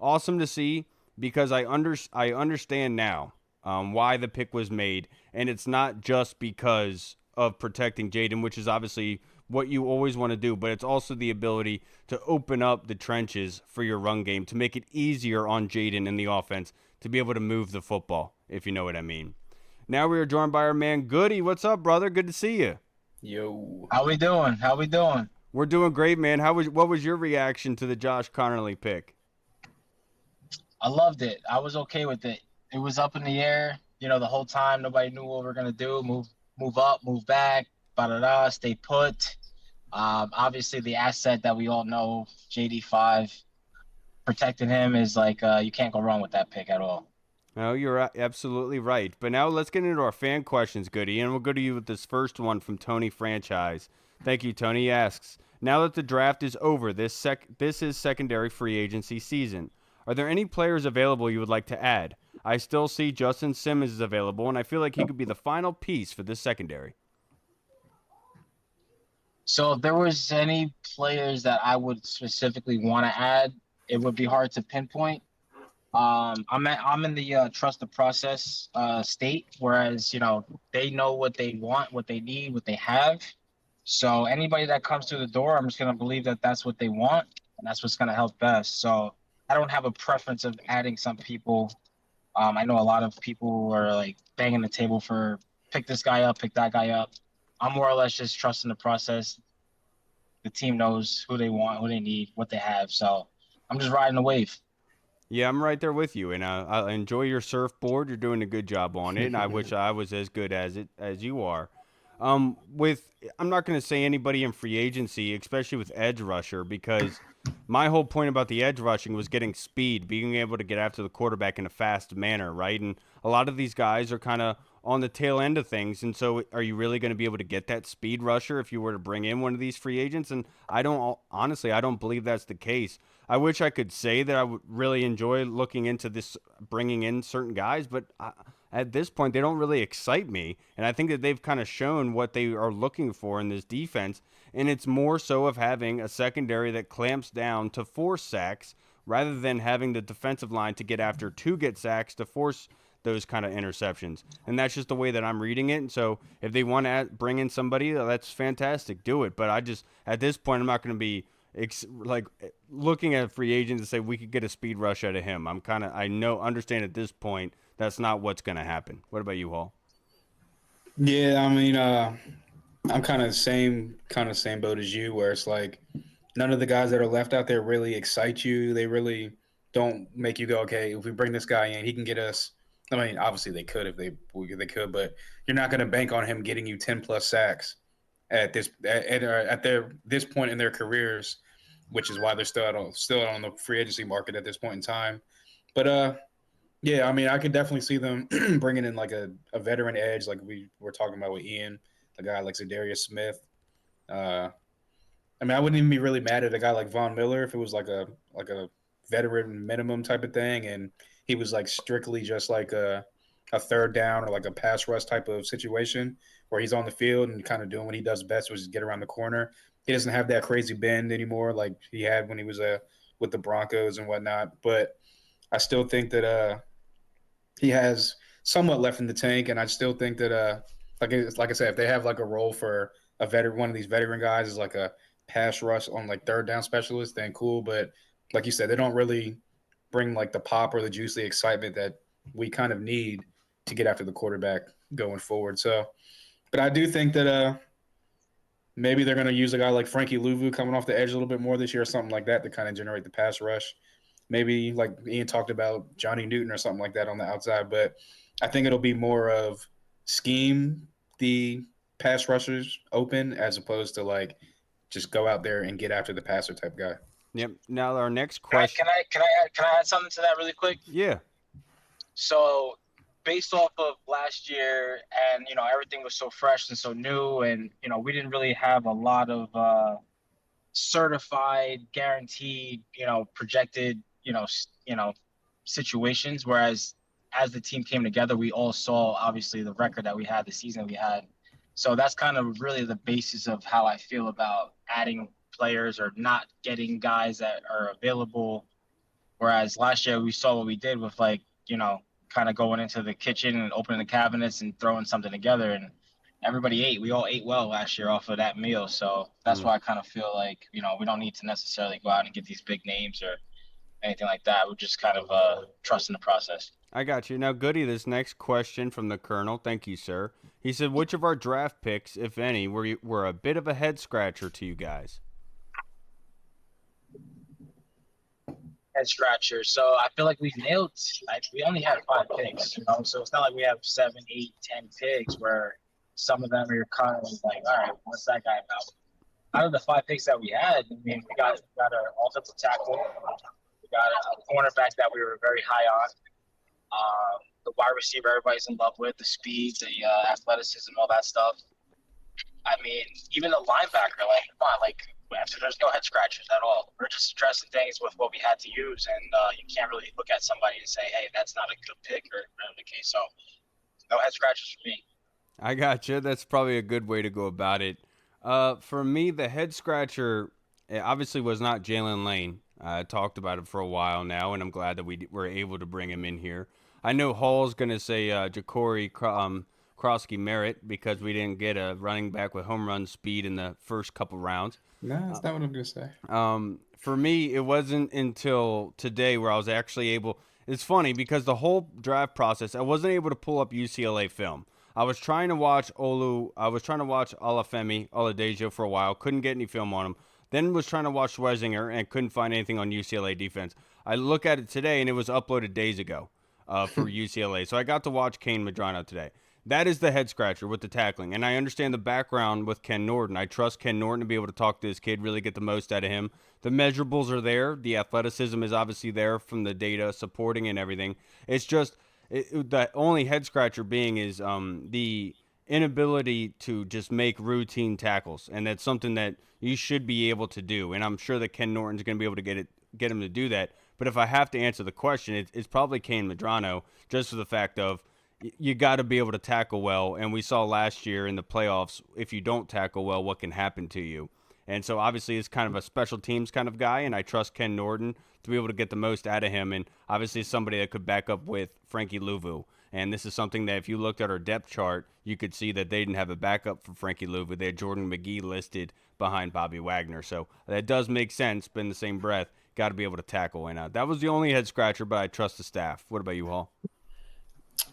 awesome to see, because I understand now why the pick was made, and it's not just because of protecting Jaden, which is obviously what you always want to do, but it's also the ability to open up the trenches for your run game to make it easier on Jayden and the offense to be able to move the football, if you know what I mean. Now we are joined by our man Goody. What's up, brother? Good to see you. Yo. How we doing? How we doing? We're doing great, man. What was your reaction to the Josh Conerly pick? I loved it. I was okay with it. It was up in the air, the whole time. Nobody knew what we are gonna do. Move up, move back, stay put. Obviously the asset that we all know, JD5, protecting him is like you can't go wrong with that pick at all. No, you're absolutely right. But now let's get into our fan questions, Goody, and we'll go to you with this first one from Tony Franchise. Thank you, Tony. He asks, now that the draft is over, this is secondary free agency season. Are there any players available you would like to add? I still see Justin Simmons is available, and I feel like he could be the final piece for this secondary. So if there was any players that I would specifically want to add, it would be hard to pinpoint. I'm in the trust the process state, whereas they know what they want, what they need, what they have. So anybody that comes through the door, I'm just gonna believe that that's what they want, and that's what's gonna help best. So I don't have a preference of adding some people. I know a lot of people are like banging the table for pick this guy up, pick that guy up. I'm more or less just trusting the process. The team knows who they want, who they need, what they have. So I'm just riding the wave. Yeah, I'm right there with you, and I enjoy your surfboard. You're doing a good job on it, and I wish I was as good as you are. I'm not going to say anybody in free agency, especially with edge rusher, because my whole point about the edge rushing was getting speed, being able to get after the quarterback in a fast manner, right? And a lot of these guys are kind of on the tail end of things, and so are you really going to be able to get that speed rusher if you were to bring in one of these free agents? And I don't believe that's the case. I wish I could say that I would really enjoy looking into this, bringing in certain guys, but at this point, they don't really excite me. And I think that they've kind of shown what they are looking for in this defense. And it's more so of having a secondary that clamps down to force sacks rather than having the defensive line to get after to get sacks to force those kind of interceptions. And that's just the way that I'm reading it. And so if they want to bring in somebody, that's fantastic. Do it. But at this point, I'm not going to be looking at free agents and say we could get a speed rush out of him. Understand at this point that's not what's going to happen. What about you, Hall? Yeah, I mean, I'm kind of same boat as you, where it's like none of the guys that are left out there really excite you. They really don't make you go, okay, if we bring this guy in, he can get us. I mean, obviously they could if they could, but you're not going to bank on him getting you 10 plus sacks at this point in their careers, which is why they're still on the free agency market at this point in time. But yeah, I mean, I could definitely see them bringing in like a veteran edge, like we were talking about with Ian, a guy like Zadarius Smith. I mean, I wouldn't even be really mad at a guy like Von Miller if it was like a veteran minimum type of thing, and he was like strictly just like a third down or like a pass rush type of situation where he's on the field and kind of doing what he does best, which is get around the corner. He doesn't have that crazy bend anymore like he had when he was with the Broncos and whatnot. But I still think that he has somewhat left in the tank, and I still think that like I said, if they have like a role for one of these veteran guys is like a pass rush on like third down specialist, then cool. But like you said, they don't really bring like the pop or the juice, the excitement that we kind of need to get after the quarterback going forward. So, but I do think that maybe they're going to use a guy like Frankie Louvu coming off the edge a little bit more this year or something like that to kind of generate the pass rush. Maybe like Ian talked about Johnny Newton or something like that on the outside, but I think it'll be more of scheme the pass rushers open as opposed to like just go out there and get after the passer type guy. Yep. Now our next question. Can I add something to that really quick? Yeah. So based off of last year, and everything was so fresh and so new, and we didn't really have a lot of certified, guaranteed, projected, situations. Whereas as the team came together, we all saw obviously the record that we had, the season we had. So that's kind of really the basis of how I feel about adding players or not getting guys that are available. Whereas last year we saw what we did with kind of going into the kitchen and opening the cabinets and throwing something together. And everybody ate. We all ate well last year off of that meal. So that's why I kind of feel like, we don't need to necessarily go out and get these big names or anything like that. We're just kind of trust in the process. I got you. Now, Goody, this next question from the Colonel. Thank you, sir. He said, which of our draft picks, if any, were a bit of a head scratcher to you guys? Head scratcher. So I feel like we've nailed. Like we only had 5 picks, so it's not like we have 7, 8, 10 picks where some of them are kind of like, all right, what's that guy about? Out of the 5 picks that we had, I mean, we got an offensive tackle, we got a cornerback that we were very high on, the wide receiver everybody's in love with, the speed, the athleticism, all that stuff. I mean, even the linebacker, like, come on, like, there's no head scratchers at all. We're just addressing things with what we had to use, and you can't really look at somebody and say, hey, that's not a good pick or whatever the case. So, no head scratchers for me. I got you. That's probably a good way to go about it. For me, the head scratcher obviously was not Jaylen Lane. I talked about it for a while now, and I'm glad that we were able to bring him in here. I know Hall's going to say Jaci Crosky-Merritt because we didn't get a running back with home run speed in the first couple rounds. No, that's not what I'm going to say. For me, it wasn't until today where I was actually able. It's funny because the whole draft process, I wasn't able to pull up UCLA film. I was trying to watch I was trying to watch Olafemi Oladejo for a while. Couldn't get any film on him. Then was trying to watch Schwesinger and couldn't find anything on UCLA defense. I look at it today and it was uploaded days ago for UCLA. So I got to watch Keanu Maddrono today. That is the head scratcher with the tackling. And I understand the background with Ken Norton. I trust Ken Norton to be able to talk to this kid, really get the most out of him. The measurables are there. The athleticism is obviously there from the data supporting and everything. It's just the only head scratcher being is the inability to just make routine tackles. And that's something that you should be able to do. And I'm sure that Ken Norton's going to be able to get him to do that. But if I have to answer the question, it's probably Keanu Maddrono, just for the fact of you got to be able to tackle well. And we saw last year in the playoffs, if you don't tackle well, what can happen to you. And so obviously it's kind of a special teams kind of guy, and I trust Ken Norton to be able to get the most out of him. And obviously somebody that could back up with Frankie Louvu. And this is something that if you looked at our depth chart, you could see that they didn't have a backup for Frankie Louvu. They had Jordan McGee listed behind Bobby Wagner. So that does make sense, but in the same breath, got to be able to tackle. And that was the only head scratcher, but I trust the staff. What about you, Hall?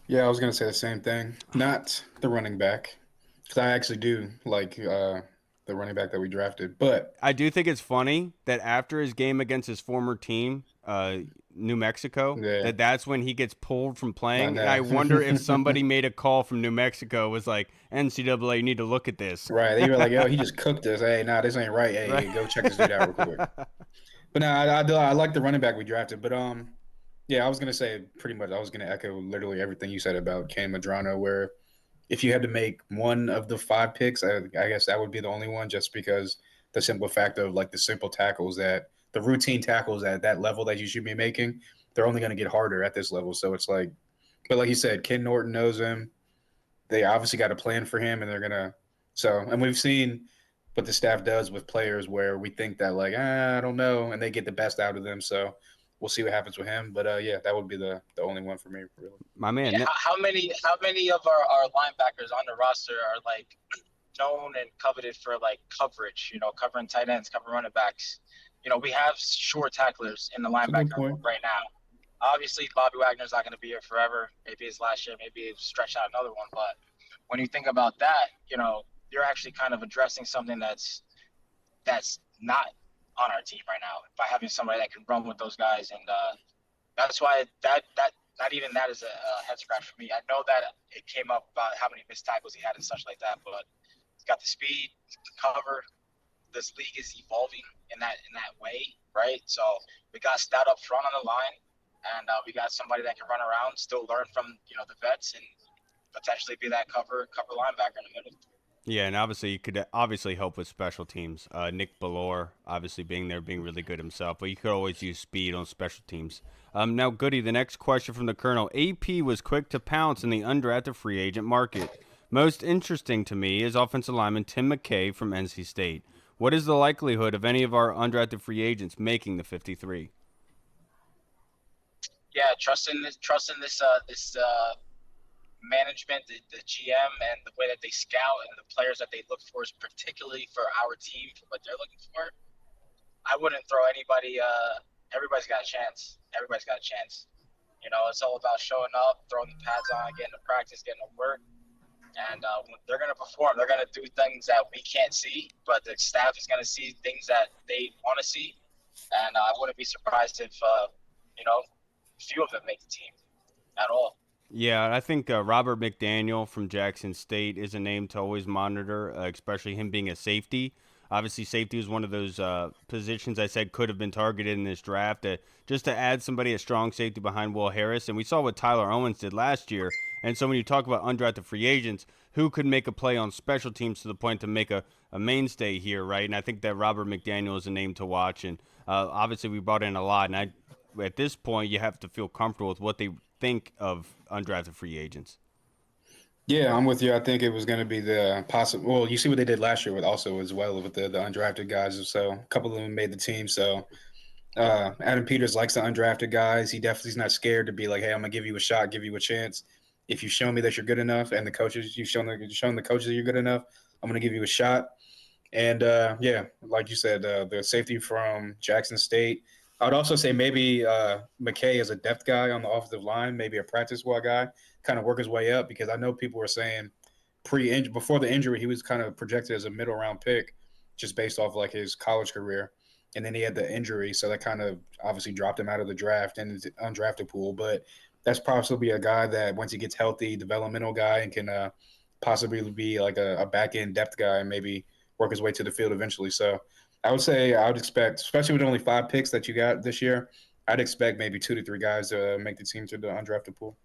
Yeah, I was going to say the same thing. Not the running back, because I actually do like the running back that we drafted. But I do think it's funny that after his game against his former team, New Mexico, that's when he gets pulled from playing. And I wonder if somebody made a call from New Mexico, was like, NCAA, you need to look at this. Right. They were like, yo, he just cooked us. Hey, nah, this ain't right. Hey, right. Go check this dude out real quick. But no, I like the running back we drafted. But yeah, I was gonna say pretty much. I was gonna echo literally everything you said about Keanu Maddrono. Where if you had to make one of the 5 picks, I guess that would be the only one, just because the simple fact of like the simple tackles, that the routine tackles at that level that you should be making, they're only gonna get harder at this level. So it's like, but like you said, Ken Norton knows him. They obviously got a plan for him, and they're gonna. So, and we've seen what the staff does with players where we think that like, I don't know, and they get the best out of them. So we'll see what happens with him. But yeah, that would be the only one for me, really. My man. Yeah, how many of our linebackers on the roster are like known and coveted for like coverage? Covering tight ends, covering running backs. We have short tacklers in the linebacker room right now. Obviously, Bobby Wagner's not going to be here forever. Maybe it's last year, maybe it's stretched out another one. But when you think about that, you're actually kind of addressing something that's not on our team right now by having somebody that can run with those guys. And that's why that not even that is a head scratch for me. I know that it came up about how many missed tackles he had and such like that, but he's got the speed to cover. This league is evolving in that way, right? So we got stout up front on the line, and we got somebody that can run around, still learn from the vets, and potentially be that cover linebacker in the middle. Yeah, and obviously you could help with special teams. Nick Ballore obviously being really good himself, but you could always use speed on special teams. Now, Goody, the next question from the Colonel. AP was quick to pounce in the undrafted free agent market. Most interesting to me is offensive lineman Tim McKay from NC State. What is the likelihood of any of our undrafted free agents making the 53? Yeah, trust in this management, the GM, and the way that they scout and the players that they look for is particularly for our team, for what they're looking for. I wouldn't throw anybody. Everybody's got a chance. Everybody's got a chance. It's all about showing up, throwing the pads on, getting to practice, getting to work, and they're going to perform. They're going to do things that we can't see, but the staff is going to see things that they want to see. And I wouldn't be surprised if, few of them make the team at all. Yeah, I think Robert McDaniel from Jackson State is a name to always monitor, especially him being a safety. Obviously, safety was one of those positions I said could have been targeted in this draft, just to add somebody a strong safety behind Will Harris. And we saw what Tyler Owens did last year. And so when you talk about undrafted free agents, who could make a play on special teams to the point to make a mainstay here, right? And I think that Robert McDaniel is a name to watch. And obviously, we brought in a lot. And at this point, you have to feel comfortable with what they think of undrafted free agents. Yeah, I'm with you. I think it was going to be the possible. Well, you see what they did last year with also as well with the undrafted guys. So a couple of them made the team. So Adam Peters likes the undrafted guys. He definitely is not scared to be like, hey, I'm gonna give you a shot, give you a chance. If you show me that you're good enough, and the coaches you've shown the coaches that you're good enough, I'm gonna give you a shot. And yeah, like you said, the safety from Jackson State. I would also say maybe McKay as a depth guy on the offensive line, maybe a practice squad guy, kind of work his way up, because I know people were saying before the injury, he was kind of projected as a middle round pick just based off like his college career. And then he had the injury, so that kind of obviously dropped him out of the draft and the undrafted pool. But that's possibly a guy that once he gets healthy, developmental guy, and can possibly be like a back end depth guy and maybe work his way to the field eventually. So I would say I would expect, especially with only 5 picks that you got this year, I'd expect maybe 2 to 3 guys to make the team to the undrafted pool.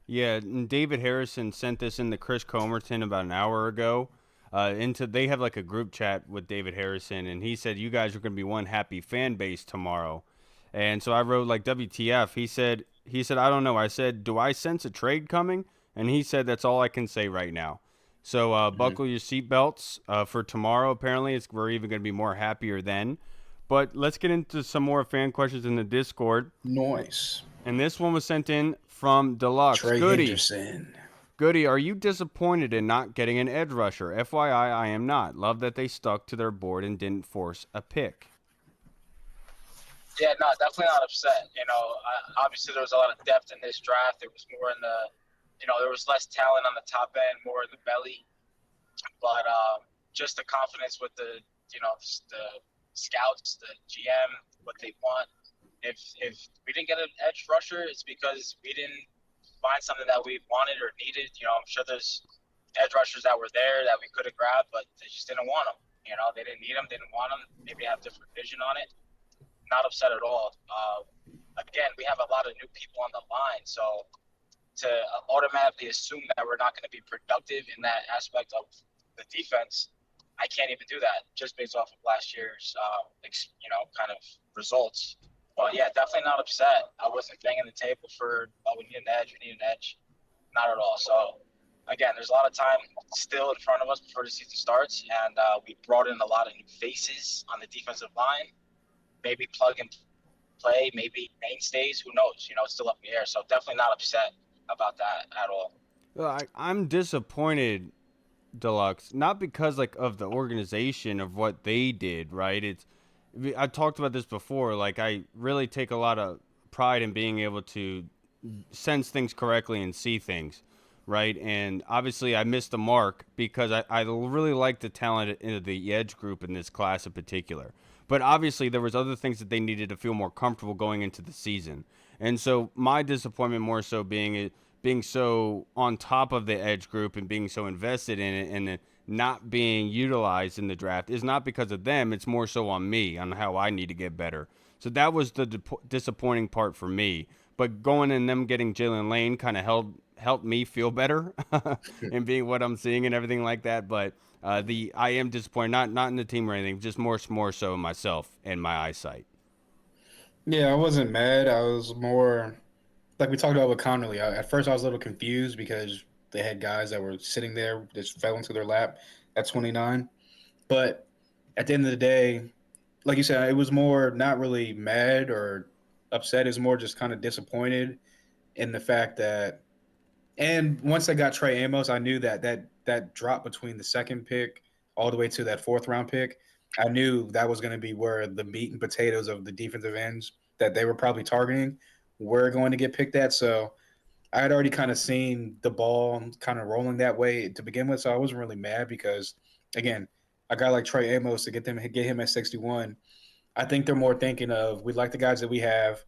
Yeah, and David Harrison sent this in to Chris Comerton about an hour ago. They have like a group chat with David Harrison, and he said you guys are going to be one happy fan base tomorrow. And so I wrote like WTF. He said I don't know. I said, do I sense a trade coming? And he said that's all I can say right now. So buckle your seatbelts for tomorrow. Apparently, we're even going to be more happier then. But let's get into some more fan questions in the Discord. Noise. And this one was sent in from Deluxe. Trey Goody. Henderson. Goody, are you disappointed in not getting an edge rusher? FYI, I am not. Love that they stuck to their board and didn't force a pick. Yeah, no, definitely not upset. Obviously there was a lot of depth in this draft. There was more in the, there was less talent on the top end, more in the belly. But just the confidence with the scouts, the GM, what they want. If we didn't get an edge rusher, it's because we didn't find something that we wanted or needed. I'm sure there's edge rushers that were there that we could have grabbed, but they just didn't want them. They didn't need them, didn't want them. Maybe have different vision on it. Not upset at all. Again, we have a lot of new people on the line, so to automatically assume that we're not going to be productive in that aspect of the defense, I can't even do that just based off of last year's, kind of results. But yeah, definitely not upset. I wasn't banging the table for, we need an edge, not at all. So again, there's a lot of time still in front of us before the season starts, and we brought in a lot of new faces on the defensive line. Maybe plug and play, maybe mainstays, who knows? It's still up in the air. So definitely not upset about that at all. Well, I'm disappointed, Deluxe, not because of the organization of what they did, right? I talked about this before. I really take a lot of pride in being able to sense things correctly and see things, right? And obviously I missed the mark because I really like the talent in the edge group in this class in particular. But obviously there was other things that they needed to feel more comfortable going into the season. And so my disappointment more so being so on top of the edge group and being so invested in it and not being utilized in the draft is not because of them. It's more so on me, on how I need to get better. So that was the disappointing part for me. But going and them getting Jaylen Lane kind of helped me feel better and being what I'm seeing and everything like that. But I am disappointed, not in the team or anything, just more so in myself and my eyesight. Yeah, I wasn't mad. I was more like we talked about with Conerly. At first, I was a little confused because they had guys that were sitting there just fell into their lap at 29. But at the end of the day, like you said, it was more not really mad or upset. It's more just kind of disappointed in the fact that And once they got Trey Amos, I knew that drop between the second pick all the way to that fourth round pick. I knew that was going to be where the meat and potatoes of the defensive ends that they were probably targeting were going to get picked at. So I had already kind of seen the ball kind of rolling that way to begin with. So I wasn't really mad because, again, a guy like Trey Amos to get him at 61. I think they're more thinking of we like the guys that we have.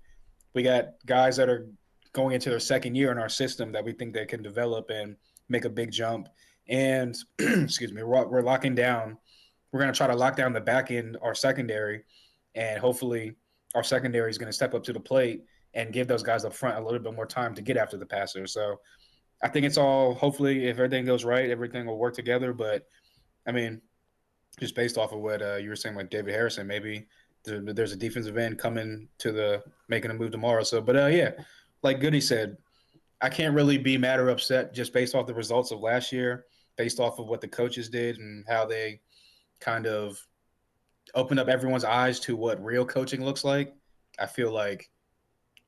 We got guys that are going into their second year in our system that we think they can develop and make a big jump. And excuse me, we're locking down. We're going to try to lock down the back end, our secondary, and hopefully our secondary is going to step up to the plate and give those guys up front a little bit more time to get after the passer. So I think it's all hopefully if everything goes right, everything will work together. But I mean, just based off of what you were saying with David Harrison, maybe there's a defensive end coming to the making a move tomorrow. So, but yeah, like Goody said, I can't really be mad or upset just based off the results of last year, based off of what the coaches did and how they kind of opened up everyone's eyes to what real coaching looks like. I feel like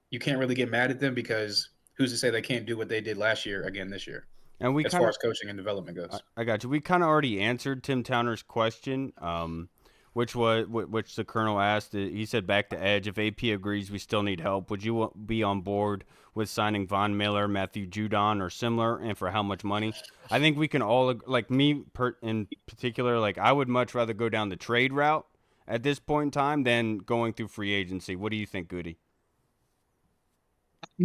you can't really get mad at them because who's to say they can't do what they did last year again this year, And we as kind far of, as coaching and development goes. I got you. We kind of already answered Tim Towner's question, which the Colonel asked. He said back to Edge. If AP agrees, we still need help. Would you be on board with signing Von Miller, Matthew Judon, or similar, and for how much money? I think we can all like me in particular. Like I would much rather go down the trade route at this point in time than going through free agency. What do you think, Goody?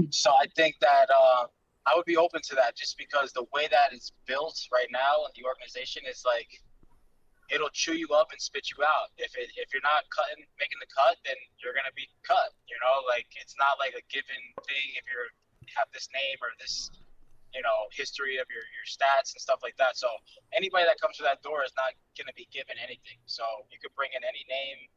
So I think that I would be open to that just because the way that it's built right now in the organization is like it'll chew you up and spit you out. If you're not making the cut, then you're gonna be cut. You know, like it's not like a given thing if you have this name or this history of your stats and stuff like that. So anybody that comes to that door is not gonna be given anything. So you could bring in any name.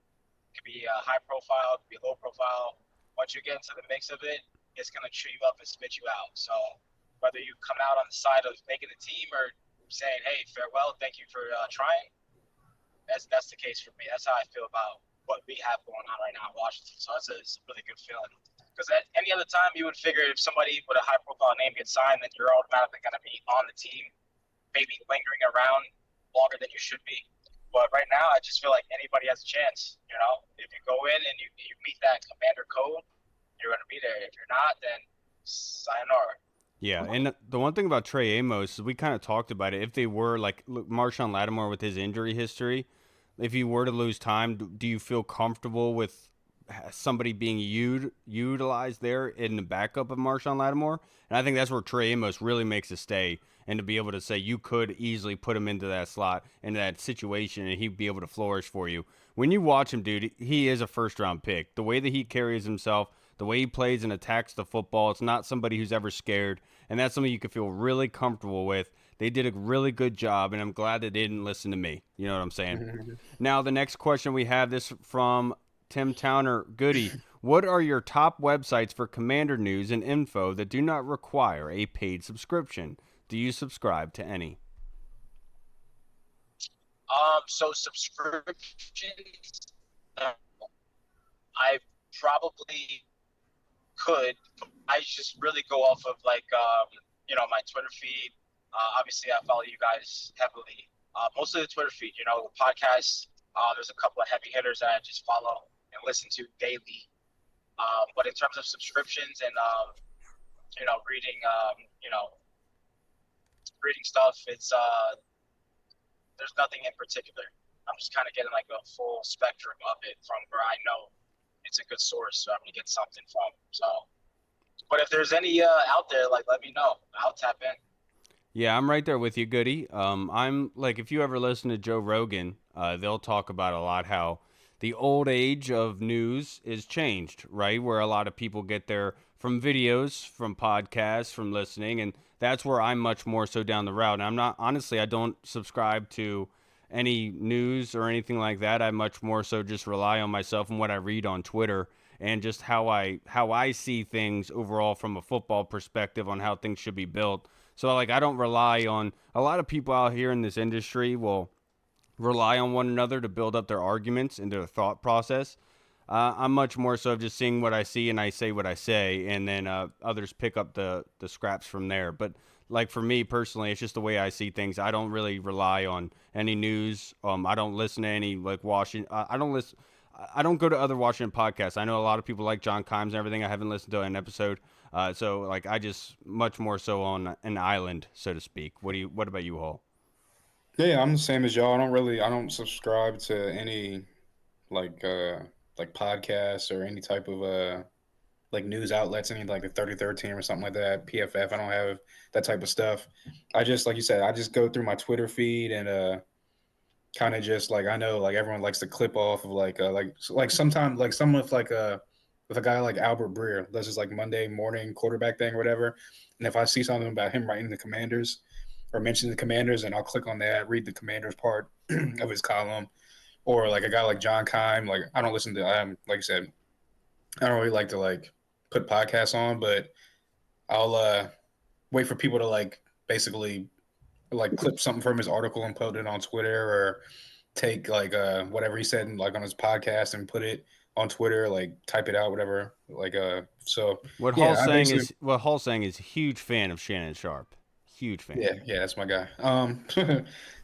It could be a high profile, it could be low profile. Once you get into the mix of it, it's going to chew you up and spit you out. So whether you come out on the side of making the team or saying, hey, farewell, thank you for trying, that's the case for me. That's how I feel about what we have going on right now in Washington. So it's a really good feeling. Because at any other time, you would figure if somebody with a high-profile name gets signed, then you're automatically going to be on the team, maybe lingering around longer than you should be. But right now, I just feel like anybody has a chance. If you go in and you meet that commander code, you're going to be there. If you're not, then sayonara. Yeah, and the one thing about Trey Amos is we kind of talked about it. If they were like Marshawn Lattimore with his injury history, if you were to lose time, do you feel comfortable with somebody being utilized there in the backup of Marshawn Lattimore? And I think that's where Trey Amos really makes a stay, and to be able to say you could easily put him into that slot, into that situation, and he'd be able to flourish for you. When you watch him, dude, he is a first-round pick. The way that he carries himself, the way he plays and attacks the football, it's not somebody who's ever scared, and that's something you can feel really comfortable with. They did a really good job, and I'm glad they didn't listen to me. You know what I'm saying? Now, the next question we have this from Tim Towner. Goody, what are your top websites for Commander news and info that do not require a paid subscription? Do you subscribe to any? So subscriptions, I probably could. I just really go off of my Twitter feed. Obviously, I follow you guys heavily. Mostly the Twitter feed. The podcasts. There's a couple of heavy hitters that I just follow and listen to daily. But in terms of subscriptions and reading stuff, it's there's nothing in particular. I'm just kind of getting like a full spectrum of it from where I know it's a good source, so I'm gonna get something from. So, but if there's any out there, like let me know. I'll tap in. Yeah, I'm right there with you, Goody. I'm like, if you ever listen to Joe Rogan, they'll talk about a lot how the old age of news is changed, right? Where a lot of people get their from videos, from podcasts, from listening, and that's where I'm much more so down the route. And I'm not honestly, I don't subscribe to any news or anything like that. I much more so just rely on myself and what I read on Twitter and just how I see things overall from a football perspective on how things should be built. So like I don't rely on a lot of people out here in this industry will rely on one another to build up their arguments and their thought process. I'm much more so of just seeing what I see and I say what I say, and then others pick up the scraps from there. But like for me personally, it's just the way I see things. I don't really rely on any news. I don't listen to any like Washington. I don't listen. I don't go to other Washington podcasts. I know a lot of people like John Kimes and everything. I haven't listened to an episode. So like I just much more so on an island, so to speak. What about you, Hall? Yeah, I'm the same as y'all. I don't subscribe to any like uh like podcasts or any type of like news outlets, any like the 33rd team or something like that, PFF. I don't have that type of stuff. I just like you said, I just go through my Twitter feed and kind of just like I know like everyone likes to clip off of like sometimes like someone with a guy like Albert Breer does his like Monday morning quarterback thing or whatever. And if I see something about him writing the Commanders or mentioning the Commanders, and I'll click on that, read the Commanders part of his column, or like a guy like John Kime. Like I don't listen to like I said, I don't really like to like put podcasts on, but I'll wait for people to like basically like clip something from his article and put it on Twitter, or take like whatever he said like on his podcast and put it on Twitter, like type it out, whatever. So yeah, I basically What Hall's saying is a huge fan of Shannon Sharp. Huge fan. yeah, that's my guy.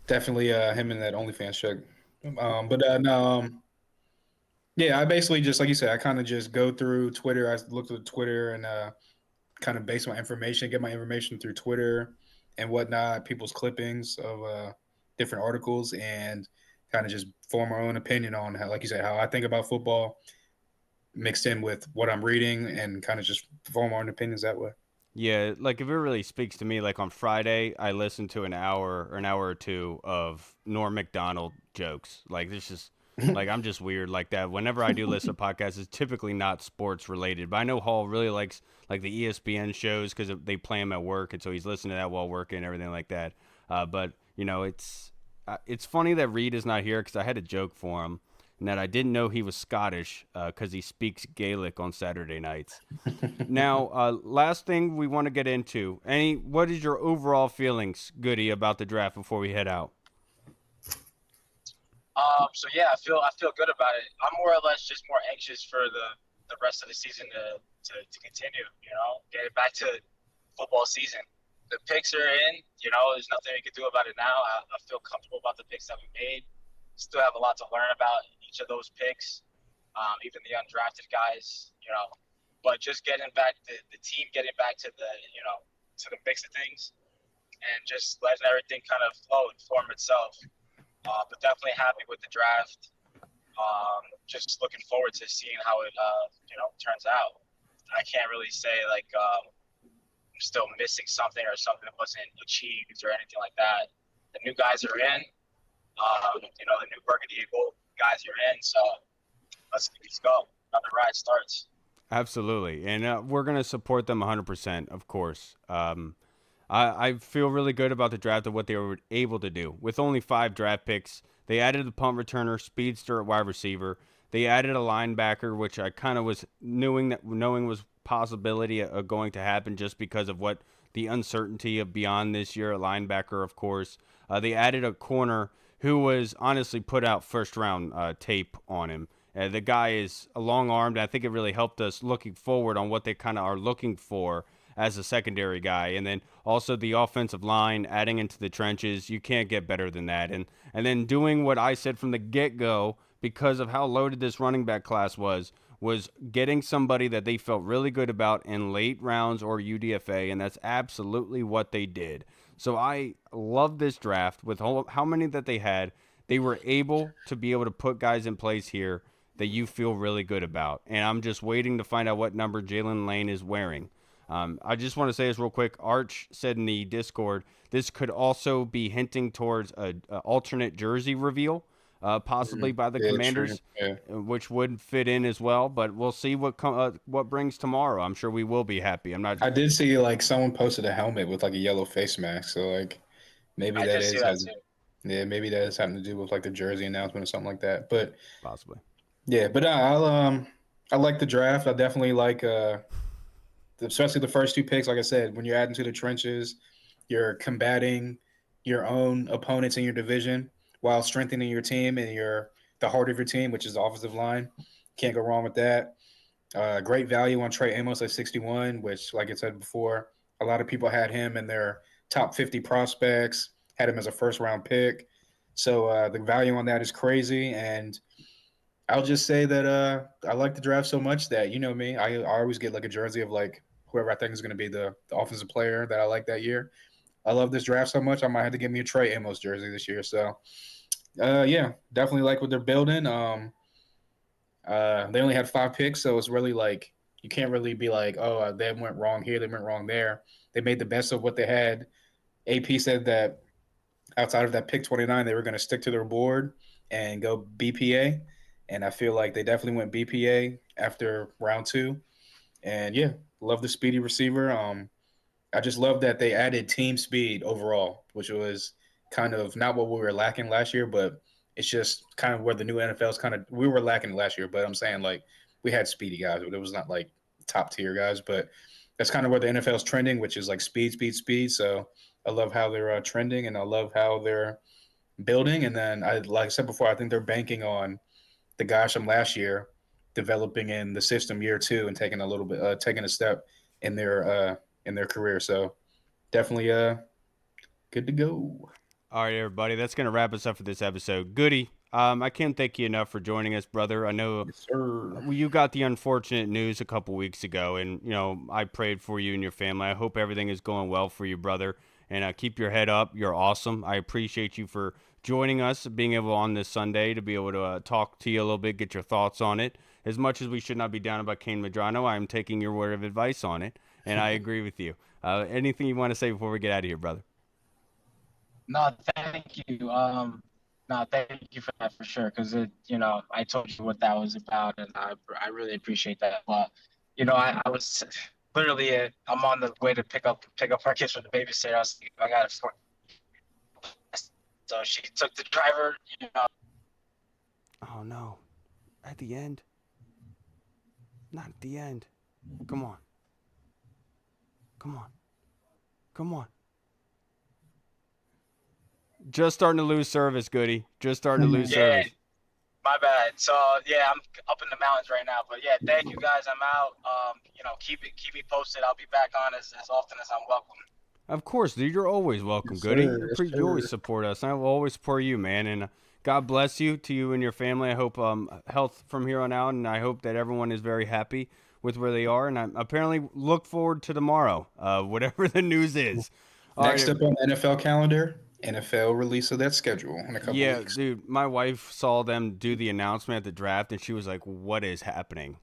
Definitely him and that OnlyFans chick. But no, yeah, I basically just like you said, I kind of just go through Twitter. I look at Twitter and kind of base my information, get my information through Twitter and whatnot, people's clippings of different articles, and kind of just form my own opinion on how, like you said, how I think about football mixed in with what I'm reading, and kind of just form my own opinions that way. Yeah, like if it really speaks to me, like on Friday, I listened to an hour or two of Norm Macdonald jokes. Like this just like I'm just weird like that. Whenever I do listen to podcasts, it's typically not sports related. But I know Hall really likes like the ESPN shows because they play them at work, and so he's listening to that while working and everything like that. But you know, it's funny that Reed is not here because I had a joke for him and that I didn't know he was Scottish because he speaks Gaelic on Saturday nights. Now, last thing we want to get into. What is your overall feelings, Goody, about the draft before we head out? So yeah, I feel good about it. I'm more or less just more anxious for the rest of the season to continue. You know, get it back to football season. The picks are in. You know, there's nothing we can do about it now. I feel comfortable about the picks that we made. Still have a lot to learn about each of those picks, even the undrafted guys. You know, but just getting back the team, getting back to to the mix of things, and just letting everything kind of flow and form itself. But definitely happy with the draft. Just looking forward to seeing how it turns out. I can't really say like I'm still missing something or something that wasn't achieved or anything like that. The new guys are in. The new Burgundy guys are in. So let's go. Another ride starts. Absolutely, and we're gonna support them 100%, of course. I feel really good about the draft of what they were able to do. With only 5 draft picks, they added a punt returner, speedster at wide receiver. They added a linebacker, which I kind of was knowing was possibility of going to happen just because of what the uncertainty of beyond this year at linebacker, of course. They added a corner who was honestly put out first round tape on him. The guy is a long armed. I think it really helped us looking forward on what they kind of are looking for as a secondary guy. And then also the offensive line, adding into the trenches. You can't get better than that. And then doing what I said from the get-go because of how loaded this running back class was getting somebody that they felt really good about in late rounds or UDFA, and that's absolutely what they did. So I love this draft with how many that they had. They were able to be able to put guys in place here that you feel really good about. And I'm just waiting to find out what number Jaylen Lane is wearing. I just want to say this real quick. Arch said in the Discord, this could also be hinting towards a alternate jersey reveal, possibly by the Yeah, true. Commanders, Yeah. which would fit in as well. But we'll see what brings tomorrow. I'm sure we will be happy. I'm not. I did see like someone posted a helmet with like a yellow face mask, so like maybe I that did see is that has too. yeah, maybe that has something to do with like the jersey announcement or something like that. But Possibly. yeah, but I like the draft. I definitely like especially the first 2 picks. Like I said, when you're adding to the trenches, you're combating your own opponents in your division while strengthening your team and the heart of your team, which is the offensive line. Can't go wrong with that. Great value on Trey Amos at 61, which, like I said before, a lot of people had him in their top 50 prospects, had him as a first-round pick. So the value on that is crazy. And I'll just say that I like the draft so much that, you know me, I always get like a jersey of like whoever I think is going to be the offensive player that I like that year. I love this draft so much, I might have to get me a Trey Amos jersey this year. So, yeah, definitely like what they're building. They only had 5 picks, so it's really like you can't really be like, oh, they went wrong here, they went wrong there. They made the best of what they had. AP said that outside of that pick 29, they were going to stick to their board and go BPA. And I feel like they definitely went BPA after round 2. And yeah, love the speedy receiver. I just love that they added team speed overall, which was kind of not what we were lacking last year, but it's just kind of where the new NFL's kind of we were lacking last year. But I'm saying like we had speedy guys, but it was not like top tier guys. But that's kind of where the NFL's trending, which is like speed, speed, speed. So I love how they're trending, and I love how they're building. And then like I said before, I think they're banking on the guys from last year developing in the system year 2 and taking a little bit, taking a step in their career. So definitely good to go. All right, everybody, that's going to wrap us up for this episode. Goody, I can't thank you enough for joining us, brother. I know Yes, sir. you got the unfortunate news a couple weeks ago, and, you know, I prayed for you and your family. I hope everything is going well for you, brother, and keep your head up. You're awesome. I appreciate you for joining us, being able on this Sunday to be able to talk to you a little bit, get your thoughts on it. As much as we should not be down about Keanu Maddrono, I'm taking your word of advice on it, and I agree with you. Anything you want to say before we get out of here, brother? No, thank you. No, thank you for that for sure. Because I told you what that was about, and I really appreciate that. But I was literally I'm on the way to pick up our kids from the babysitter. I was thinking, I got it. So she took the driver. Oh no! At the end? Not at the end. Come on! Come on! Come on! Just starting to lose service, Goody. Just starting to lose service. My bad. So yeah, I'm up in the mountains right now. But yeah, thank you guys. I'm out. Keep me posted. I'll be back on as often as I'm welcome. Of course, dude. You're always welcome, Yes, Goody. sir. Yes, You always sir. support us. I will always support you, man. And God bless you to you and your family. I hope health from here on out, and I hope that everyone is very happy with where they are. And I apparently look forward to tomorrow, whatever the news is. Next up on the NFL calendar, NFL release of that schedule in a couple weeks. Dude, my wife saw them do the announcement at the draft, and she was like, "What is happening?"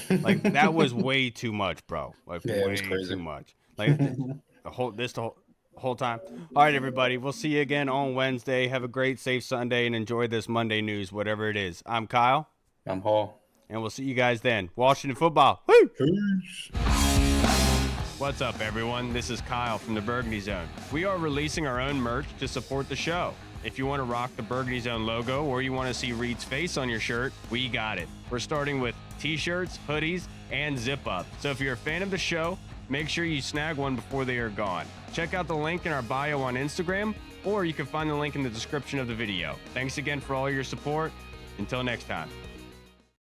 Like that was way too much, bro. Like Yeah, it way was crazy. too much. Like the whole time. All right, everybody. We'll see you again on Wednesday. Have a great, safe Sunday, and enjoy this Monday news, whatever it is. I'm Kyle, I'm Hall. and we'll see you guys then. Washington football. Woo! Peace. What's up, everyone? This is Kyle from the Burgundy Zone. We are releasing our own merch to support the show. If you want to rock the Burgundy Zone logo or you want to see Reed's face on your shirt, we got it. We're starting with t-shirts, hoodies, and zip-up. So if you're a fan of the show, make sure you snag one before they are gone. Check out the link in our bio on Instagram, or you can find the link in the description of the video. Thanks again for all your support. Until next time.